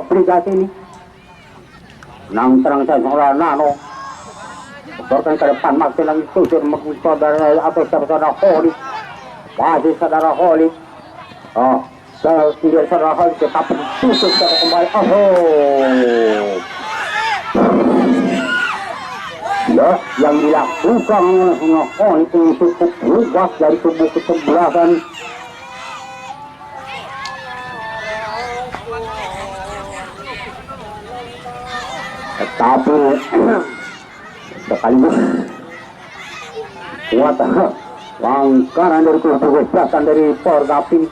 Brigas ini. Nang terang saya seorang Nano Borkan ke depan makin lagi tusur saudara atau saudara Holy, masih saudara Holy. Tidak saudara Holy tetapi tusur saudara kembali. Ya, yang dilakukan oleh Holy untuk berubah dari tubuh kesebelasan. Tetapi sekaligus kuat langkaran dari kesebelasan dari Porgap ini.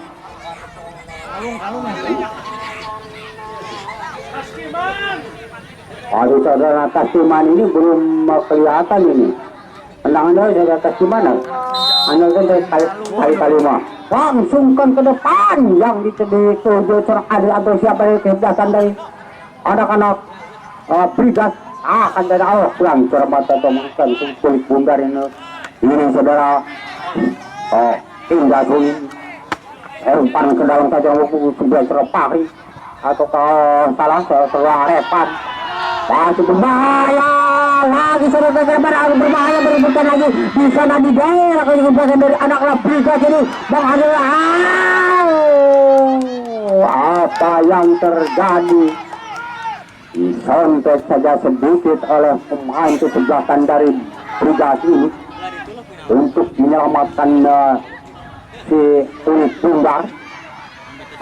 Aduh, saudara Kasiman ini belum kelihatan ini. Tendangan dari saudara Kasiman, hanya dari kali mah langsungkan ke depan yang dituju seorang adil atau siapa dari kesebelasan dari anak-anak Brigas. Akan dari Allah pulang cermat atau makan kulit bundar ini saudara hingga sulit umpan ke dalam saja sebelah serpari atau ke salah Repan masih berbahaya lagi saudara harus berbahaya berebutkan lagi di sana di daerah kesempatan dari anak Brigas ini Bang Adil. Apa yang terjadi? Disontek saja sedikit oleh pemain kesebelasan dari Brigas ini untuk menyelamatkan si kulit bundar.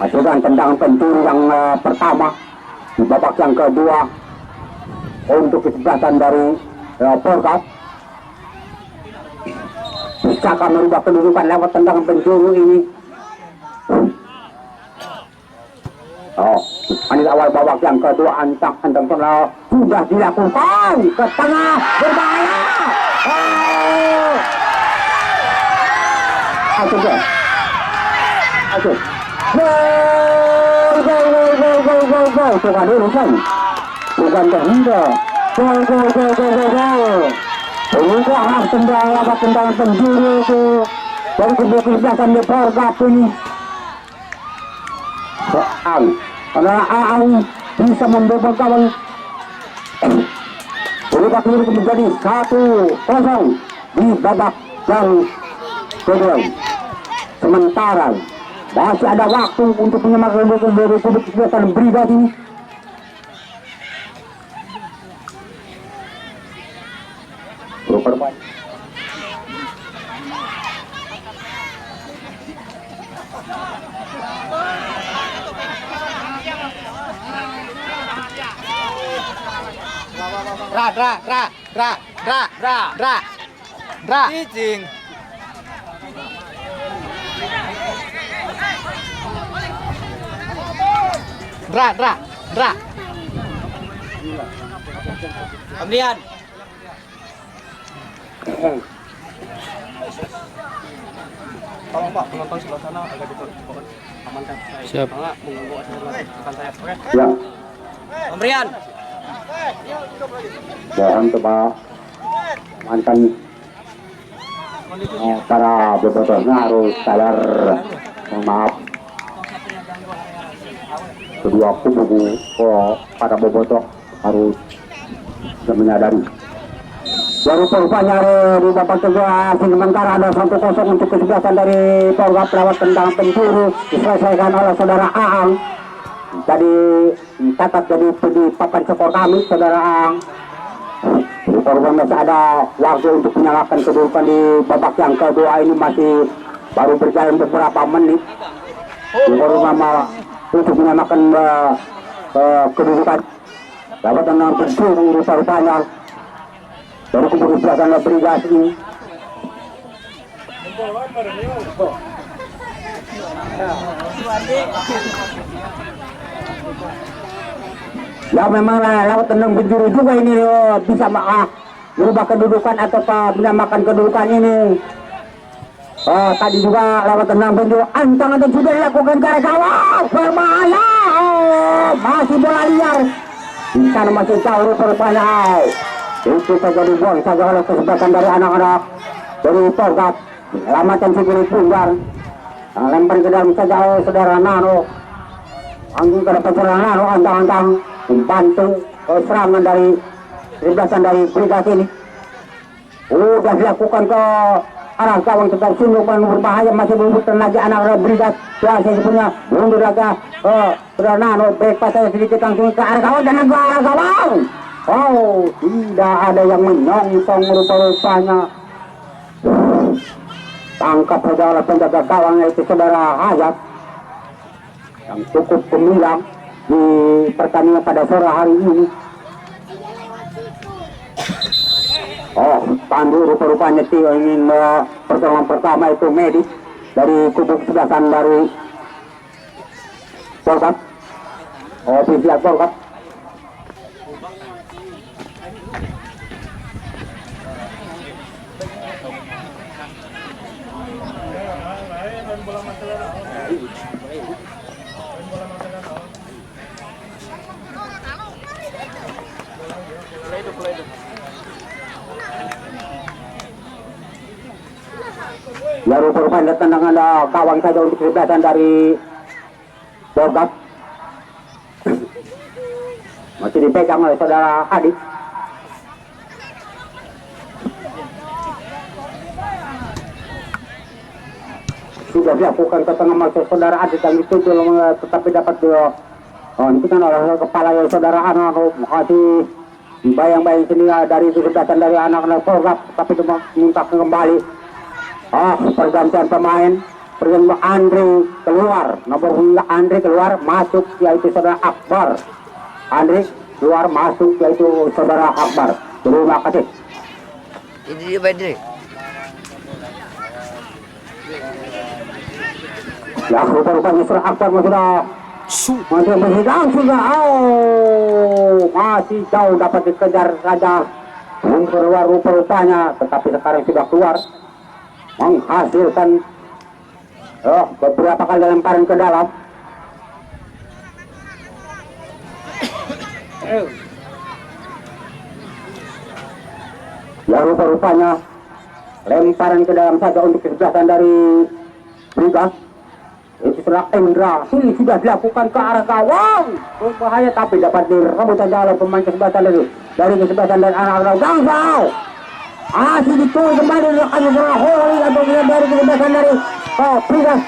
Masukkan tendangan pencuri yang pertama di babak yang kedua untuk kesebelasan dari Porgap. Bisakah merubah kedudukan lewat tendangan pencuri ini? Ini awal babak yang kedua antang sudah dilakukan ke tengah berbahaya. Gol suka dulu kan bukan terhingga gol pengukuhan tendangan penjuru itu dari kesebelasan di Porgap ini. Karena Aang bisa membobol gawang berubah menjadi 1-0 di babak yang kedua. Sementara masih ada waktu untuk menyelamatkan dari kubu kesebelasan Brigas ini. Cicing. Kemudian tolong Pak, penonton sebelah sana agak amankan. Siap. Enggak mengganggu acara saya. Oke. Ya. Pemberian. Mohon coba mantan para bobotohnya harus sadar, maaf kedua kubu pada bobotoh harus menyadari. Ya rupanya di babak kedua sementara ada 1-0 untuk kesebelasan dari Porgap lewat tendang penjuru diselesaikan oleh saudara Aang. Tadi catat jadi di papan skor kami saudara Aang. Porgap masih ada waktu untuk menyalakan kedudukan di babak yang kedua ini, masih baru berjalan beberapa menit. Porgap untuk menyamakan kedudukan lewat tendang penjuru rupanya dari kubu belakang Brigas ini. Ya memang lewat tendang penjuru juga ini bisa merubah kedudukan atau menyamakan kedudukan ini. Tadi juga lewat tendang penjuru antang dan sudah dilakukan ke gawang, berbahaya. Masih bola liar di sana, masih jauh rupanya. Itu saja dibuang saja oleh kesebelasan dari anak-anak dari Porgap. Menyelamatkan Sigiri Punggar, lempar ke dalam saja oleh saudara Nano. Anggung ke depan saudara Nano, antang-antang membantu serangan dari kesebelasan dari Brigas ini. Sudah dilakukan ke arah gawang, tetap sungguh berbahaya, masih berebut tenaga anak-anak Brigas. Biasa punya mundur lagi saudara Nano, baik pasal sedikit langsung ke arah gawang dan ke arah gawang. Oh, tidak ada yang menyongsong rupa-rupanya. Tangkap saja oleh penjaga gawang yaitu saudara Hayat yang cukup gemilang di pertandingan pada sore hari ini. Oh, Pandu rupa-rupanya ingin pertolongan pertama itu medis dari kubu kesebelasan dari Porgap. Oh, pihak Porgap. Ya rupa-rupanya tendangan gawang saja untuk kesebelasan dari Porgap. Masih dipegang oleh saudara Adi. Sudah dilakukan ke tengah masuk saudara Adi yang dituju, tetapi dapat dihentikan oleh kepala saudara anak. Masih bayang-bayang sini dari kesebelasan dari anak-anak Porgap, tapi minta kembali. Pergantian pemain, pergantian Andre keluar, nomor 9 Andre keluar, masuk yaitu saudara Akbar. Andre keluar, masuk yaitu saudara Akbar. Terima kasih. Ini dia Badri. Ya rupa-rupanya saudara Akbar masih berhilang sudah. Masih jauh dapat dikejar saja. Keluar rupa-rupanya, tetapi sekarang sudah keluar. Menghasilkan beberapa kali lemparan ke dalam. Ya rupa-rupanya lemparan ke dalam saja untuk kesebelasan dari Brigas. Itu setelah Indra ini sudah dilakukan ke arah gawang, berbahaya, tapi dapat direbut saja oleh pemain kesebelasan dari kesebelasan dan anak-anak Gangsal. Masih ditulis kembali akan Holi atau dari kesebelasan dari Brigas.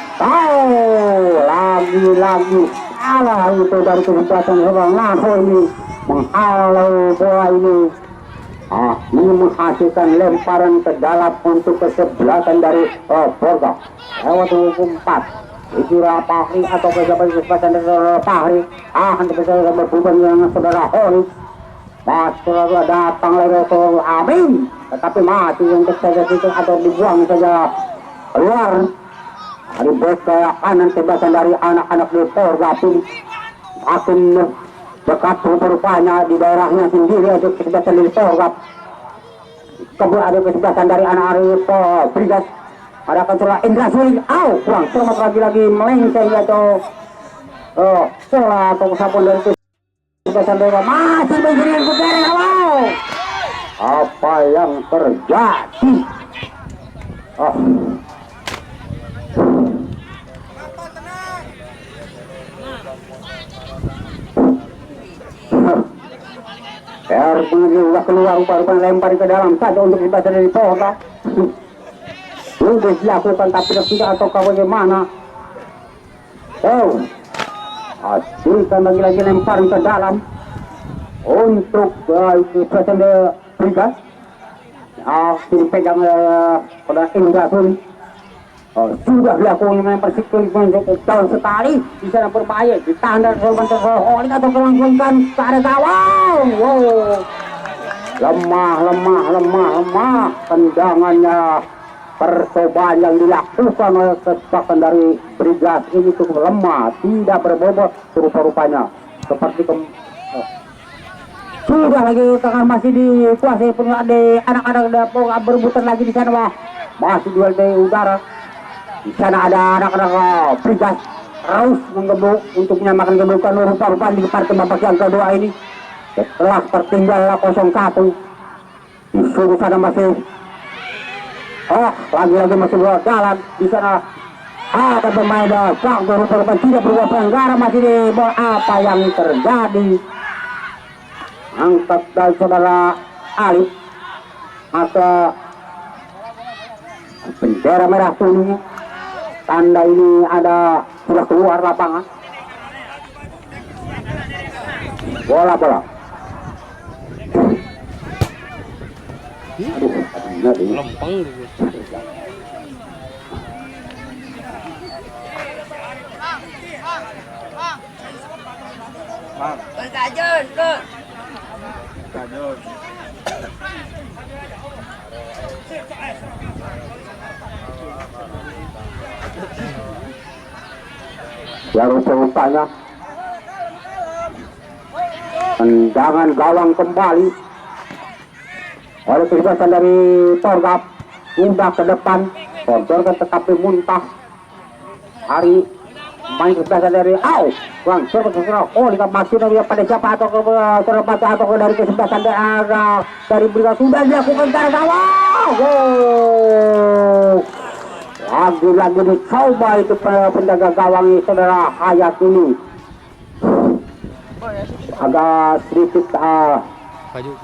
Lagi-lagi salah itu dari kesebelasan seorang Naho ini menghalau bola ini. Ini menghasilkan lemparan ke dalam untuk kesebelasan dari Porgap lewat hukum 4. Itu Pahri atau kesebelasan dari Pahri nanti bisa berhubungan dengan saudara Holi. Saudara datang lagi ke Amin, tetapi mati untuk saja itu atau dibuang saja keluar. Dari bek ke kanan kesebelasan dari anak-anak di Porgap akan dekat rupanya di daerahnya sendiri ada kesebelasan dari Porgap. Kemudian ada kesebelasan dari anak-anak Brigas. Ada kontra Indra Suling. Kurang selamat lagi melenceng atau salah atau kesapun dari kesebelasan dari masih mengirim ke daerah. Apa yang terjadi? Udah keluar rupa-rupa lempar ke dalam saja untuk dibaca dari Polga. Sudah dilakukan tapi tidak atau bagaimana? Oh, hasilkan lagi-lagi lempar ke dalam untuk itu Presiden Brigas. Ini pegang pada Indra Suri. Sudah dilakukan lempar sikul jauh sekali di sana berbahaya ditahan dari korban terhormat atau kelangsungan ke arah gawang. Wow, lemah tendangannya percobaan yang dilakukan oleh kesepakatan dari Brigas ini cukup lemah, tidak berbobot rupa-rupanya seperti sudah lagi tangan masih dikuasai pun ada anak-anak berebutan lagi di sana, masih duel di udara. Di sana ada anak-anak Brigas terus menggebuk untuk menyamakan gebukan rupa-rupanya di partai babak yang kedua ini. Setelah tertinggal 0-1 disuruh sana masih lagi-lagi masih berjalan di sana. Ada pemain dasar rupa-rupanya tidak berubah pelanggaran masih di bola. Apa yang terjadi? Angkat dari saudara Alif maka bendera merah kuning, tanda ini ada sudah keluar lapangan. Bola. Aduh, lempeng gitu. Berkajun, ke. Ya rupanya tendangan gawang kembali oleh kebebasan dari Torgap. Udah ke depan Torgap tetapi muntah hari main kebebasan dari Bang serba masih dari pada siapa atau terbaca atau dari kesebelasan dari Brigas sudah dilakukan cara gawang. Lagi-lagi dicoba itu penjaga gawang ini saudara Hayat ini agak sedikit Maju.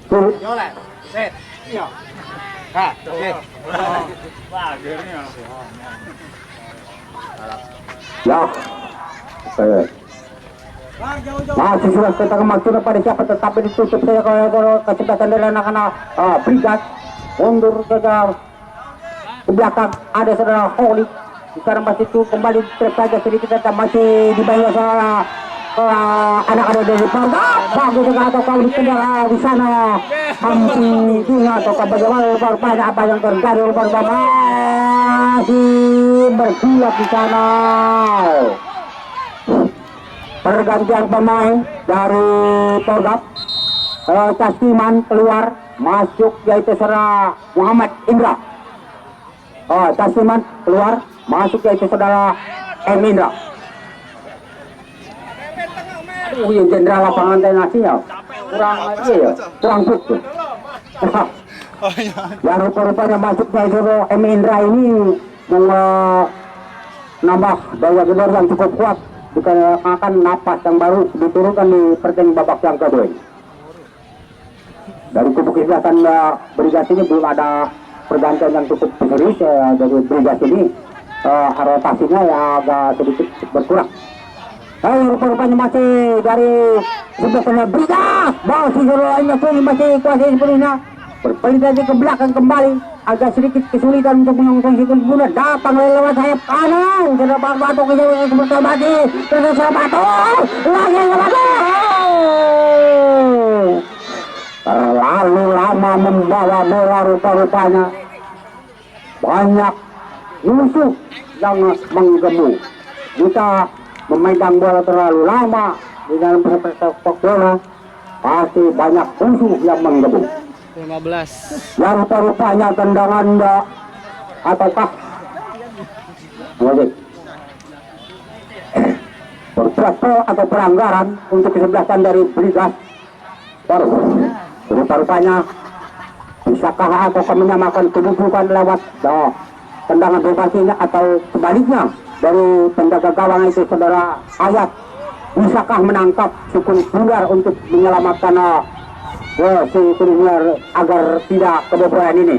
sulit. Ya, masih sudah kita kemaksudnya pada siapa tetapi ditutup saja kalau kecepatan dari anak-anak Brigas mundur saja ke belakang. Ada saudara Holy sekarang masih itu kembali terpaja sedikit tetap masih dibayar saudara anak-anak dari Polga. Bagus juga atau kau dikejar di sana hampir atau bagaimana banyak apa yang terjadi masih bergulat di sana. Pergantian pemain dari Polga. Casiman keluar masuk yaitu saudara Muhammad Indra. Casiman keluar masuk yaitu saudara M. Indra. Ya jenderal lapangan TNI ya kurang bukti. Ya rupa-rupanya masuk yaitu M. Indra ini menambah daya gedor yang cukup kuat dikarenakan napas yang baru diturunkan di pertandingan babak yang kedua. Dari kubu kesehatan Brigas ini belum ada pergantian yang cukup serius dari Brigas ini, rotasinya ya agak sedikit berkurang. Rupa-rupanya masih dari sebetulnya Brigas masih lainnya pun masih kuasai sepenuhnya berpaling saja ke belakang kembali, agak sedikit kesulitan untuk mengungsikan guna. Datang lewat sayap kanan sudah batu kejauhan seperti mati sudah batu lagi ke batu. Terlalu lama membawa bola rupa-rupanya, banyak musuh yang menggemu. Kita memegang bola terlalu lama di dalam sepak bola pasti banyak musuh yang menggemu. 15. Yang rupa-rupanya tendangan ataukah berpraktek atau pelanggaran untuk kesebelasan dari Brigas. Rupa-rupanya bisakah atau menyamakan kedudukan lewat tendangan bebas ini atau sebaliknya dari penjaga gawang itu saudara Hayat bisakah menangkap Sukun Bundar untuk menyelamatkan si Premier agar tidak kebobolan ini.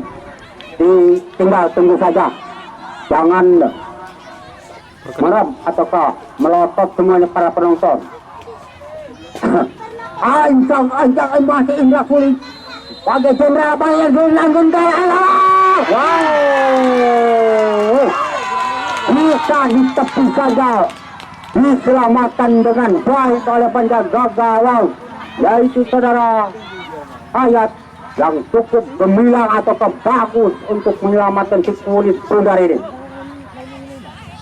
Tinggal tunggu saja, jangan merem ataukah melotot semuanya para penonton. Ancang masih Indra Kulit sebagai jenderal Bayar Langgun Daya. Wow, bisa ditepi saja, diselamatkan dengan baik oleh penjaga gawang, yaitu saudara Hayat, yang cukup gemilang atau bagus untuk menyelamatkan si Kulit Sundar ini.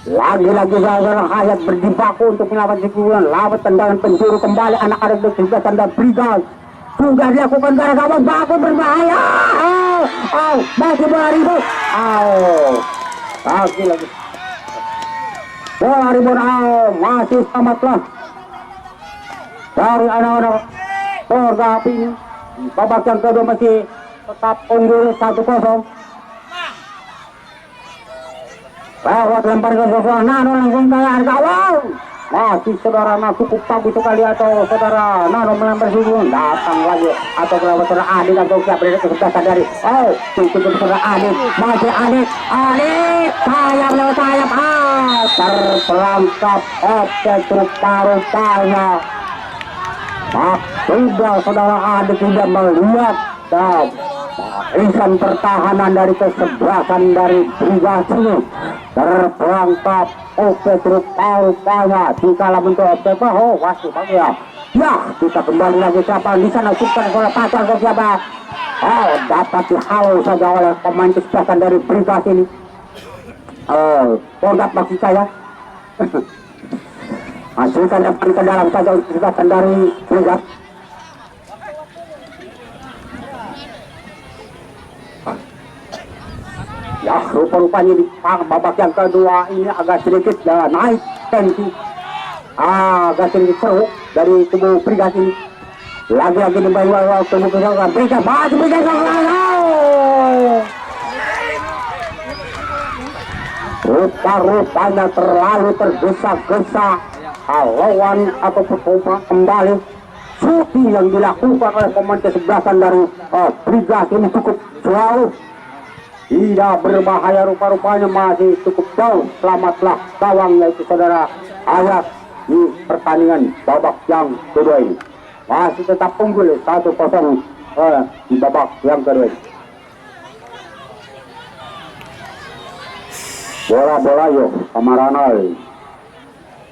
Lagi-lagi saudara Hayat berjibaku untuk menyelamatkan si Kulit. Lawat tendangan penjuru kembali anak-anak dari sebelah dan Brigas sudah dilakukan gara gawang bagus berbahaya. Masih beribut. Lagi. Bola ribut. Masih selamatlah dari anak-anak Porga Api ini. Babak yang kedua masih tetap unggul 1-0. Lewat lempar ke sosok Nano langsung ke gawang. Masih saudara Nano cukup bagus sekali atau saudara Nano melempar sudut. Datang lagi atau kelewat saudara Adit atau siap dari kesebelasan dari cukup saudara Adit. Masih Adit sayap lewat sayap. Terperangkap rupanya. Sudah saudara Adit tidak melihat barisan pertahanan dari kesebelasan dari Brigas ini terperangkap. Rupanya dikala bentuk objek. Masih bagus ya. Kita kembali lagi siapa di sana super bola pacar ke siapa. Dapat dihalau saja oleh pemain kesebelasan dari Brigas ini. Pondak maksud saya. Masukkan depan ke dalam saja untuk kesebelasan dari Brigas. Ya, rupa-rupanya di babak yang kedua ini agak sedikit naik tensi, agak sedikit seru dari tubuh Brigas ini. Lagi-lagi dibayar tubuh Brigas, maju Brigas. Rupa-rupanya terlalu tergesa-gesa lawan atau percobaan kembali. Shooting yang dilakukan oleh pemain kesebelasan dari Brigas ini cukup jauh. Tidak berbahaya, rupa-rupanya masih cukup jauh. Selamatlah gawang yaitu saudara Hayat di pertandingan babak yang kedua ini. Masih tetap unggul 1-0 di babak yang kedua ini. Bola yuk Kamaranal.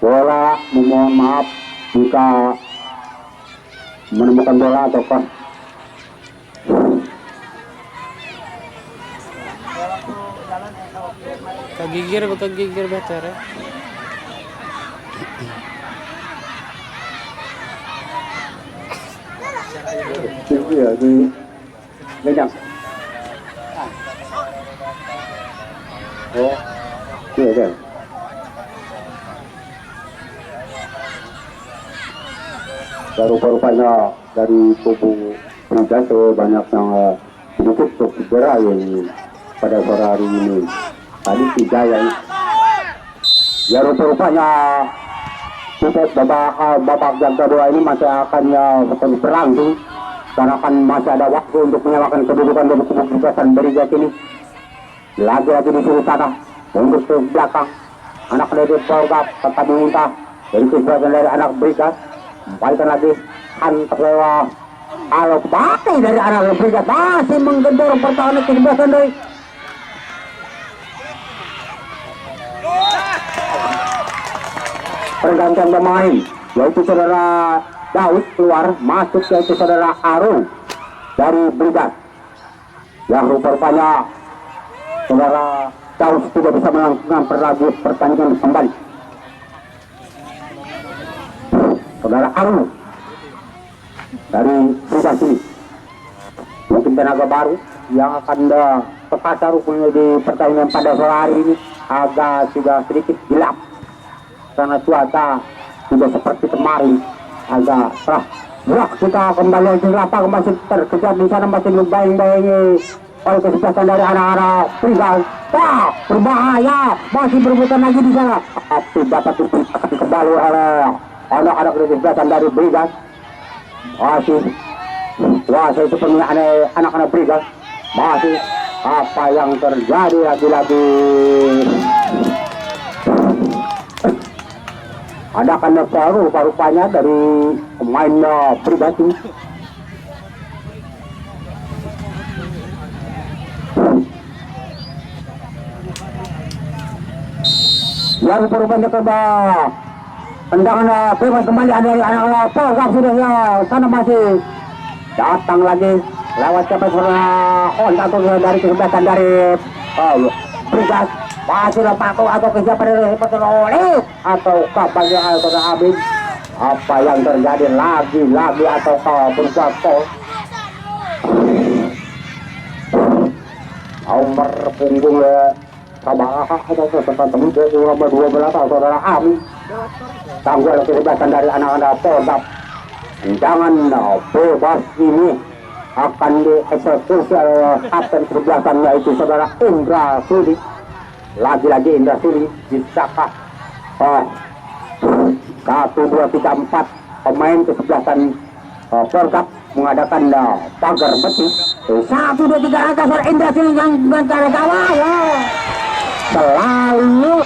Bola, mohon maaf jika menemukan bola ataukah kegigir better ya. Iya, di Lejang. Iya. Rupa-rupanya dari tubuh Brigas banyak yang sedikit cedera yang pada sore hari ini. Tadi tiga ya rupa-rupanya untuk babak yang kedua ini masih akan terus berlangsung karena akan masih ada waktu untuk menyamakan kedudukan dari tubuh Brigas Brigas ini. Lagi-lagi disuruh sana mundur ke belakang. Anak dari Porga tetap meminta dari kesebelasan dari anak Brigas. Baikkan lagi hantar lewat kalau batai dari anak Brigas masih menggendor pertahanan kesebelasan dari pergantian pemain, yaitu saudara Daud keluar, masuk yaitu saudara Arung dari Brigas. Yang rupa-rupanya saudara Daud tidak bisa melakukan pertandingan kembali. Saudara Arung dari Brigas ini mungkin tenaga baru yang akan terpaksa rupanya di pertandingan pada sore hari ini agak sudah sedikit gelap karena cuaca tidak seperti kemarin, agak cerah. Kita kembali lagi ke lapangan, masih terkejar di sana, masih membayang-bayangi oleh kesebelasan dari anak-anak Brigas. Berbahaya, masih berebutan lagi di sana. Tapi dapat diberikan kembali oleh anak-anak kesebelasan dari Brigas. Masih kuasa sepenuhnya anak-anak Briga. Masih apa yang terjadi lagi-lagi? Ada kan rupa-rupanya dari pemain Briga ini. Ya rupa-rupanya coba tendangan bebas kembali dari anak-anak Polgap sudah ya. Sana masih datang lagi lewat siapa Honda atau dari kesebelasan dari Brigas. Masih lepatu atau ke siapa dari Petrolis atau kapannya atau Habib. Apa yang terjadi lagi atau berbuat gol? Nomor punggung Sabah atau teman-teman nomor 12 saudara Amin. Tanggul kesebelasan dari anak-anak Polgap. Jangan bebas ini akan dieksekusi oleh kapten kesebelasannya itu saudara Indra Sudi. Lagi-lagi Indra Sudi bisakah 1, 2, 3, 4 pemain kesebelasan Polgap mengadakan pagar besi. 1, 2, 3 angka suara Indra Sudi yang antara gawang selalu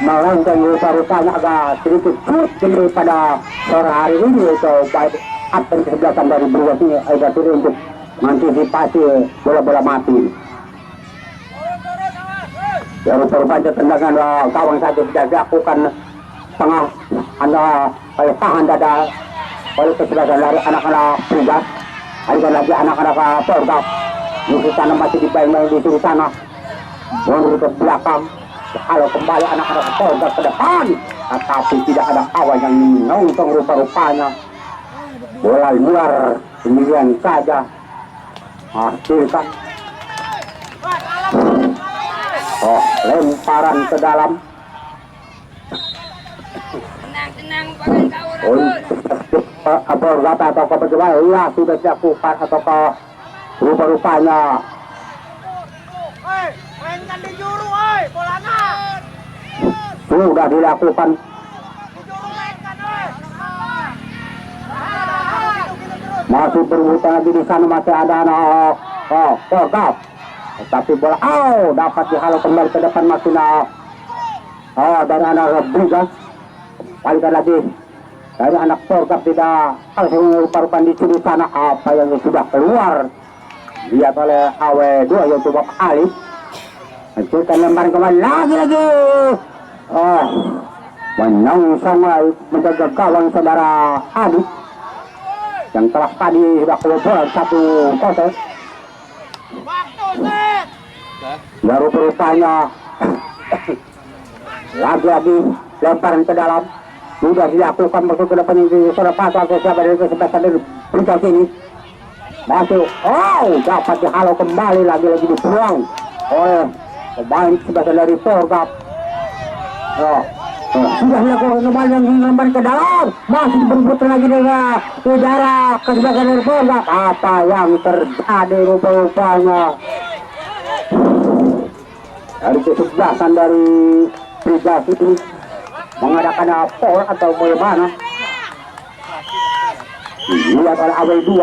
melenceng rupa-rupanya agak sedikit sulit daripada sore hari ini itu baik kapten kesebelasan dari Brigas ini agak sulit untuk mengantisipasi bola-bola mati. Ya rupa-rupanya tendangan gawang saja bisa dilakukan tengah tahan dada oleh kesebelasan dari anak-anak Brigas. Ada lagi anak-anak Polgap di sana masih dibayang di sini sana mundur ke belakang. Kalau kembali anak-anak Polgap ke depan, tetapi tidak ada kawan yang menonton rupa-rupanya. Bola luar sendirian saja hasilkan lemparan ke dalam untuk Polgap atau bagaimana ya sudah dilakukan atau rupa-rupanya Mainkan di juru, bolanya. sudah dilakukan. Masih berhutang lagi di sana, masih ada anak Polgap. Tapi bola dapat dihalau kembali ke depan masih dari anak Brigas. Balikan lagi dari anak Polgap tidak rupa-rupanya di sini sana apa yang sudah keluar. Lihat oleh AW2 yaitu Bapak Ali. Hancurkan lemparan kembali lagi. Menyongsong menjaga gawang saudara Adi yang telah tadi sudah kebobolan 1-0. Ya rupa-rupanya lagi-lagi lemparan ke dalam sudah dilakukan masuk ke depan ini saudara Pato atau siapa dari kesempatan dari Brigas ini. Masuk, dapat dihalau kembali lagi-lagi dibuang oleh pemain sebagian dari Polgap. Sudah dilakukan kembali yang lembar ke dalam, masih berebut lagi dengan udara ke sebagian dari Polgap. Apa yang terjadi rupa-rupanya dari kesebelasan dari Brigas itu mengadakan pol atau bagaimana? Lihat oleh AW2.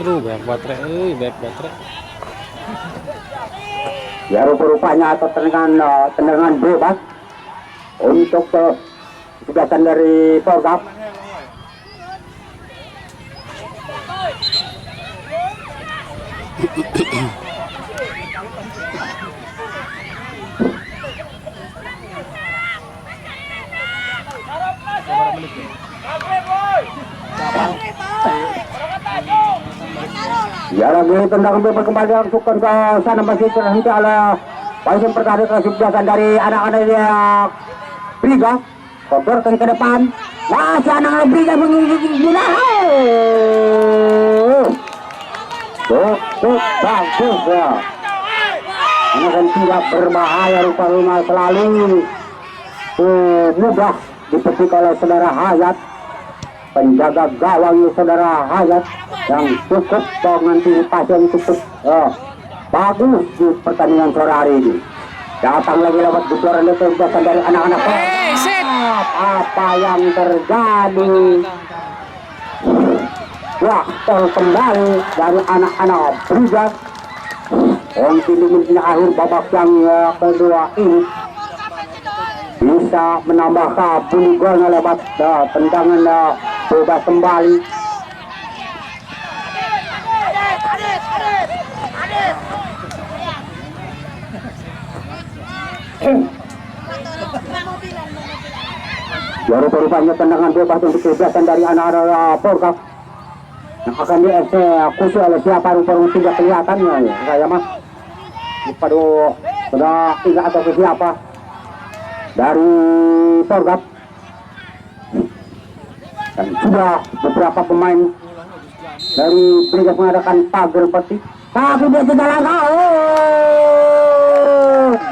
Banyak baterai. Ya rupa-rupanya atau tendangan bebas untuk kesebelasan dari Polgap. Ya lagi tendangan bebas kembali langsungkan ke sana masih terhenti oleh Baisun pertahanan kesebelasan dari anak-anak Briga. Kotorkan ke depan. Masih anak-anak Briga mengikuti cukup bagus ya. Karena kan tidak berbahaya rupa-rupanya selalu mudah dipetik oleh saudara Hayat, penjaga gawang saudara Hayat yang cukup mengantisipasi yang cukup bagus di pertandingan sore hari ini. Datang lagi lewat getaran letusan dari anak-anak. Apa yang terjadi? Waktu kembali dari anak-anak Brigas. Untuk di akhir babak yang kedua ini bisa menambahkan bunyi golnya lewat tendangan bebas kembali. Rupanya tendangan bebas untuk kebebasan dari anak-anak Porkap yang akan dieksekusi oleh siapa rupa-rupa tidak kelihatan ya saya mas. Waduh, sudah tidak atau ke siapa dari Porkap dan sudah beberapa pemain dari Brigas mengadakan pagar peti, tapi dia tidak langkah.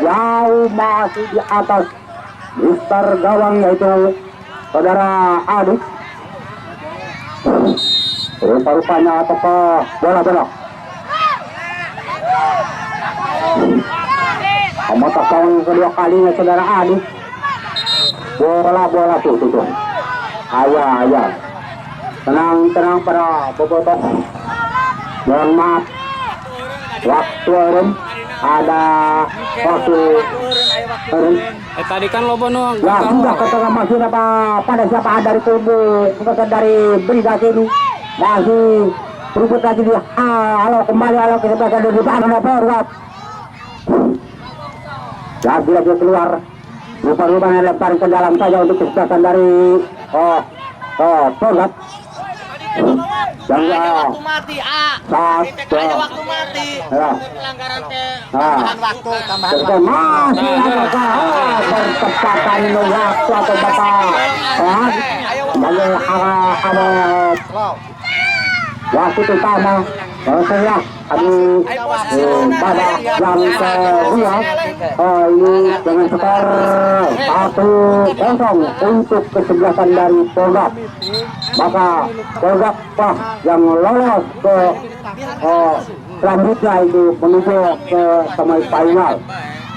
Jauh masih di atas Mister gawang yaitu saudara Adik. Rupa-rupanya apakah bola-bola Amata gawang kedua kalinya saudara Adik. Bola-bola tuh. Ayah. Tenang para bobotoh. Mohon maaf. Waktu orang ada waktu orang. Tadi kan loba nu Ya sudah ketengah masih apa pada siapa dari tubuh bukan dari Brigas ini masih berikut lagi dia. Halo kembali ke sebelah dari mana Porkap. Lagi keluar. Rupa-rupanya lempar ke dalam saja untuk kesempatan dari Porkap. Yang waktu mati waktu mati pelanggaran tambahan waktu masih bertepatan waktu atau bapak waktu utama saya pada yang kedua ini dengan skor 1-0 untuk kesebelasan dari Porkap. Maka Porkap yang lolos ke selanjutnya itu menuju ke semifinal.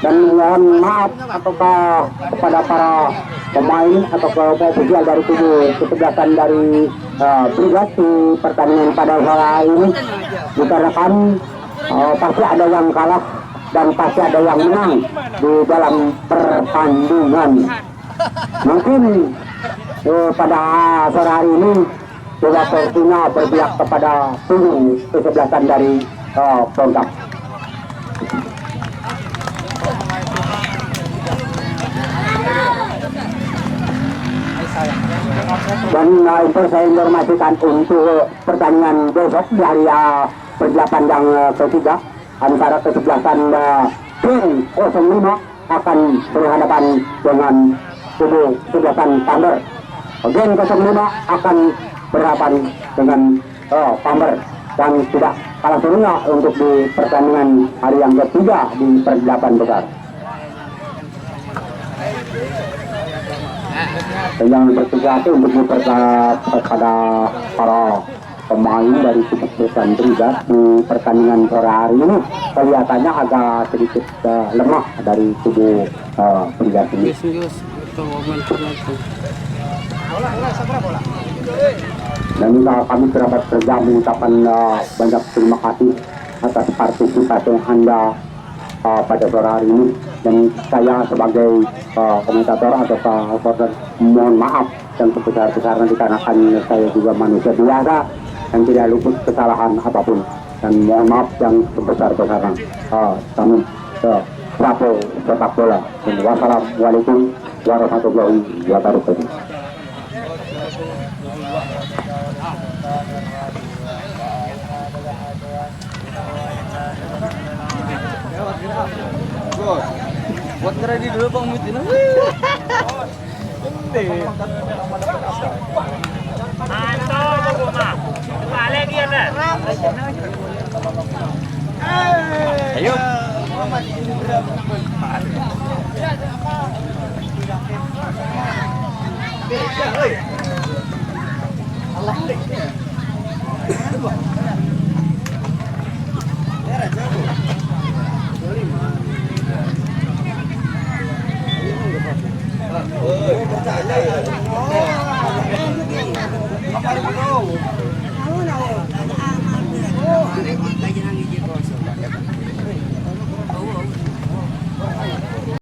Dan mohon maaf ataukah kepada para pemain atau ofisial dari tubuh kesebelasan dari Brigas di pertandingan pada sore hari ini, dikarenakan pasti ada yang kalah dan pasti ada yang menang di dalam pertandingan. Mungkin pada sore hari ini juga sepertinya berpihak kepada tubuh kesebelasan dari Porkap. Dan itu saya informasikan untuk pertandingan besok di hari pergelapan yang ketiga antara kesebelasan Gen 05 akan berhadapan dengan tubuh kesebelasan Pamber. Gen 05 akan berhadapan dengan Pamber dan tidak kalah serunya untuk di pertandingan hari yang ketiga di pergelapan besar. Yang bertugas untuk diperlihatkan kepada para pemain dari kesebelasan Brigas di pertandingan sore hari ini kelihatannya agak sedikit lemah dari tubuh Brigas ini. Dan juga kami kerabat kerja mengucapkan banyak terima kasih atas partisipasi Anda pada sore hari ini. Dan saya sebagai komentator atau reporter mohon maaf yang sebesar-besarnya dikarenakan saya juga manusia biasa dan tidak luput kesalahan apapun, dan mohon maaf yang sebesar-besarnya kami Prabowo sepak bola. Dan wassalamualaikum warahmatullahi wabarakatuh. Buat ready dulu Bang Mutin. Mantap, Bang. Balik lagi ada. Ayo. Allah. Bercanda ya. Oh. Apa itu?